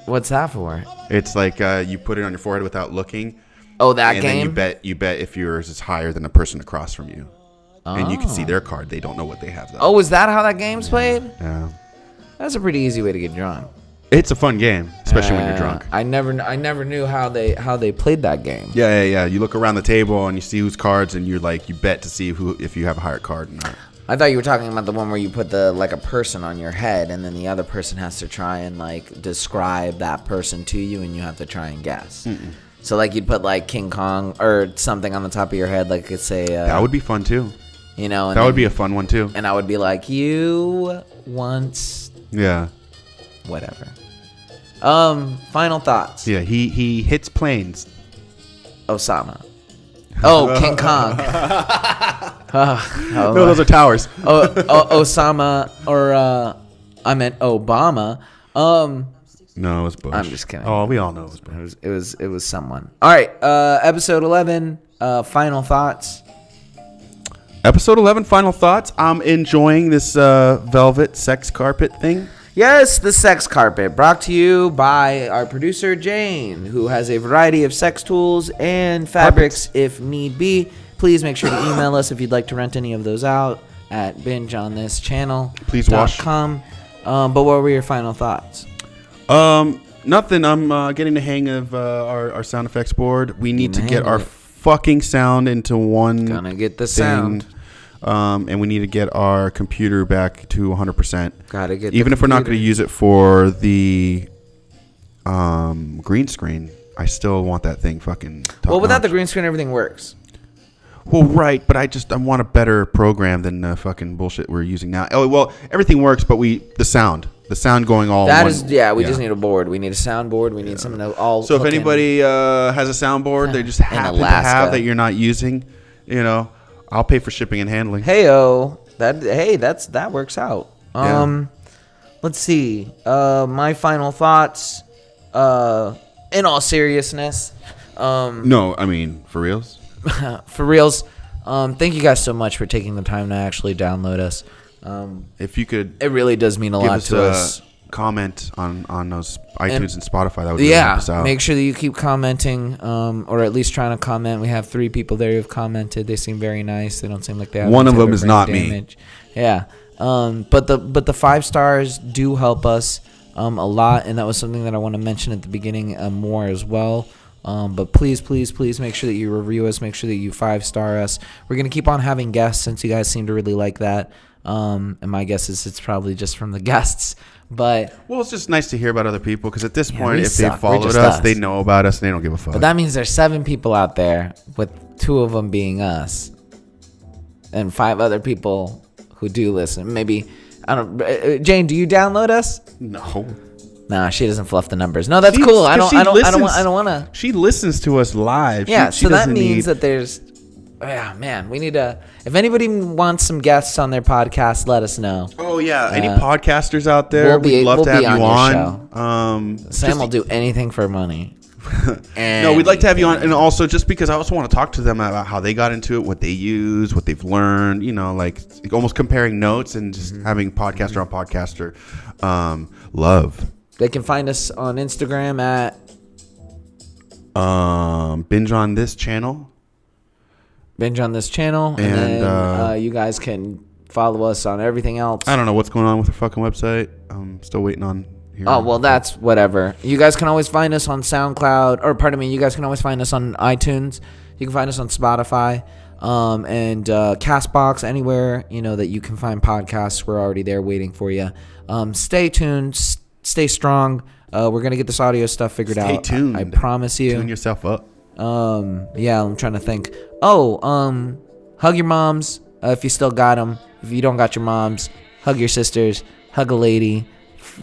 What's that for? It's like you put it on your forehead without looking. Oh, that and game? then you bet if yours is higher than the person across from you. And you can see their card. They don't know what they have though. Oh, is that how that game's played? Yeah. That's a pretty easy way to get drunk. It's a fun game, especially when you're drunk. I never knew how they played that game. Yeah. You look around the table and you see whose cards, and you bet to see if you have a higher card or not. I thought you were talking about the one where you put a person on your head, and then the other person has to try and like describe that person to you, and you have to try and guess. Mm-mm. So like you'd put like King Kong or something on the top of your head, like it's say. That would be fun too. You know, that would be a fun one too. And I would be like, you once. Yeah. Whatever. Final thoughts. Yeah, he hits planes. Osama. Oh, King Kong. No, those are towers. Osama, or I meant Obama. No, it was Bush. I'm just kidding. Oh, we all know it was Bush. It was someone. All right, episode 11. Final thoughts. Episode 11. Final thoughts. I'm enjoying this velvet sex carpet thing. Yes, the sex carpet, brought to you by our producer, Jane, who has a variety of sex tools and fabrics if need be. Please make sure to email us if you'd like to rent any of those out at bingeonthischannel.com. Please wash. But what were your final thoughts? Nothing. I'm getting the hang of our sound effects board. We need to get our fucking sound into one Gonna get the thing. sound. And we need to get our computer back to 100%. Gotta get even if we're not computer. going to use it for the green screen, I still want that thing fucking top Well, without notch. the green screen, everything works. Well, right, but I want a better program than the fucking bullshit we're using now. Oh, well, everything works, but the sound going all. That is, we just need a board. We need a soundboard. We need something to all. So if anybody has a soundboard they just happen to have that you're not using, I'll pay for shipping and handling. That works out. Let's see. My final thoughts. In all seriousness. No, I mean for reals. For reals. Thank you guys so much for taking the time to actually download us. If you could, it really does mean a lot to us. Comment on those iTunes and Spotify. That would really help us out. Make sure that you keep commenting, or at least trying to comment. We have 3 people there who've commented. They seem very nice. They don't seem like they have one of them is not damage. Me. Yeah. But the 5 stars do help us a lot, and that was something that I want to mention at the beginning more as well. But please make sure that you review us. Make sure that you 5-star us. We're gonna keep on having guests since you guys seem to really like that. And my guess is it's probably just from the guests. But it's just nice to hear about other people because at this point, if suck. they followed us, they know about us and they don't give a fuck. But that means there's 7 people out there, with 2 of them being us, and 5 other people who do listen. Maybe I don't. Jane, do you download us? No. Nah, she doesn't fluff the numbers. No, that's cool. I don't want to. She listens to us live. Yeah, so that means that there's. Yeah, man, we need to. If anybody wants some guests on their podcast, let us know. Oh yeah, any podcasters out there? We'd love to have you on. Sam will do anything for money. No, we'd like to have you on, and also just because I also want to talk to them about how they got into it, what they use, what they've learned. Like almost comparing notes and just having podcaster on podcaster. Love. They can find us on Instagram at Binge on this channel. Binge on this channel, and then you guys can follow us on everything else. I don't know what's going on with the fucking website. I'm still waiting on Oh, well, that's whatever. You guys can always find us on SoundCloud, or pardon me, you guys can always find us on iTunes. You can find us on Spotify, and CastBox, anywhere, that you can find podcasts. We're already there waiting for you. Stay tuned, stay strong. We're going to get this audio stuff figured out. Stay tuned. I promise you. Tune yourself up. Yeah, I'm trying to think. Hug your moms, if you still got them. If you don't got your moms, hug your sisters, hug a lady.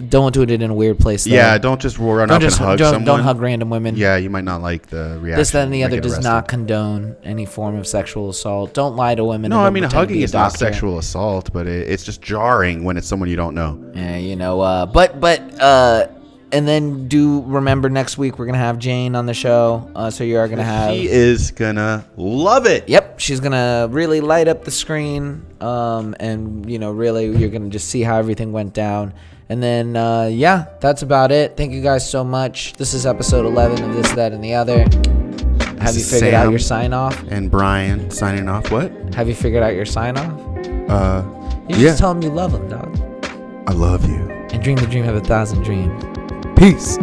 Don't do it in a weird place, though. Yeah, don't just run up and hug someone. Don't hug random women. Yeah, you might not like the reaction. This, that, and the other does not condone any form of sexual assault. Don't lie to women. No, I mean, hugging is not sexual assault, but it's just jarring when it's someone you don't know. Yeah, and then do remember next week we're going to have Jane on the show. So you are going to have... She is going to love it. Yep, she's going to really light up the screen. And, really you're going to just see how everything went down. And then, that's about it. Thank you guys so much. This is episode 11 of This, That, and the Other. Have you figured out your sign-off? And Bryan signing off. What? Have you figured out your sign-off? You just tell them you love them, dog. I love you. And dream the dream of 1,000 dreams. Peace.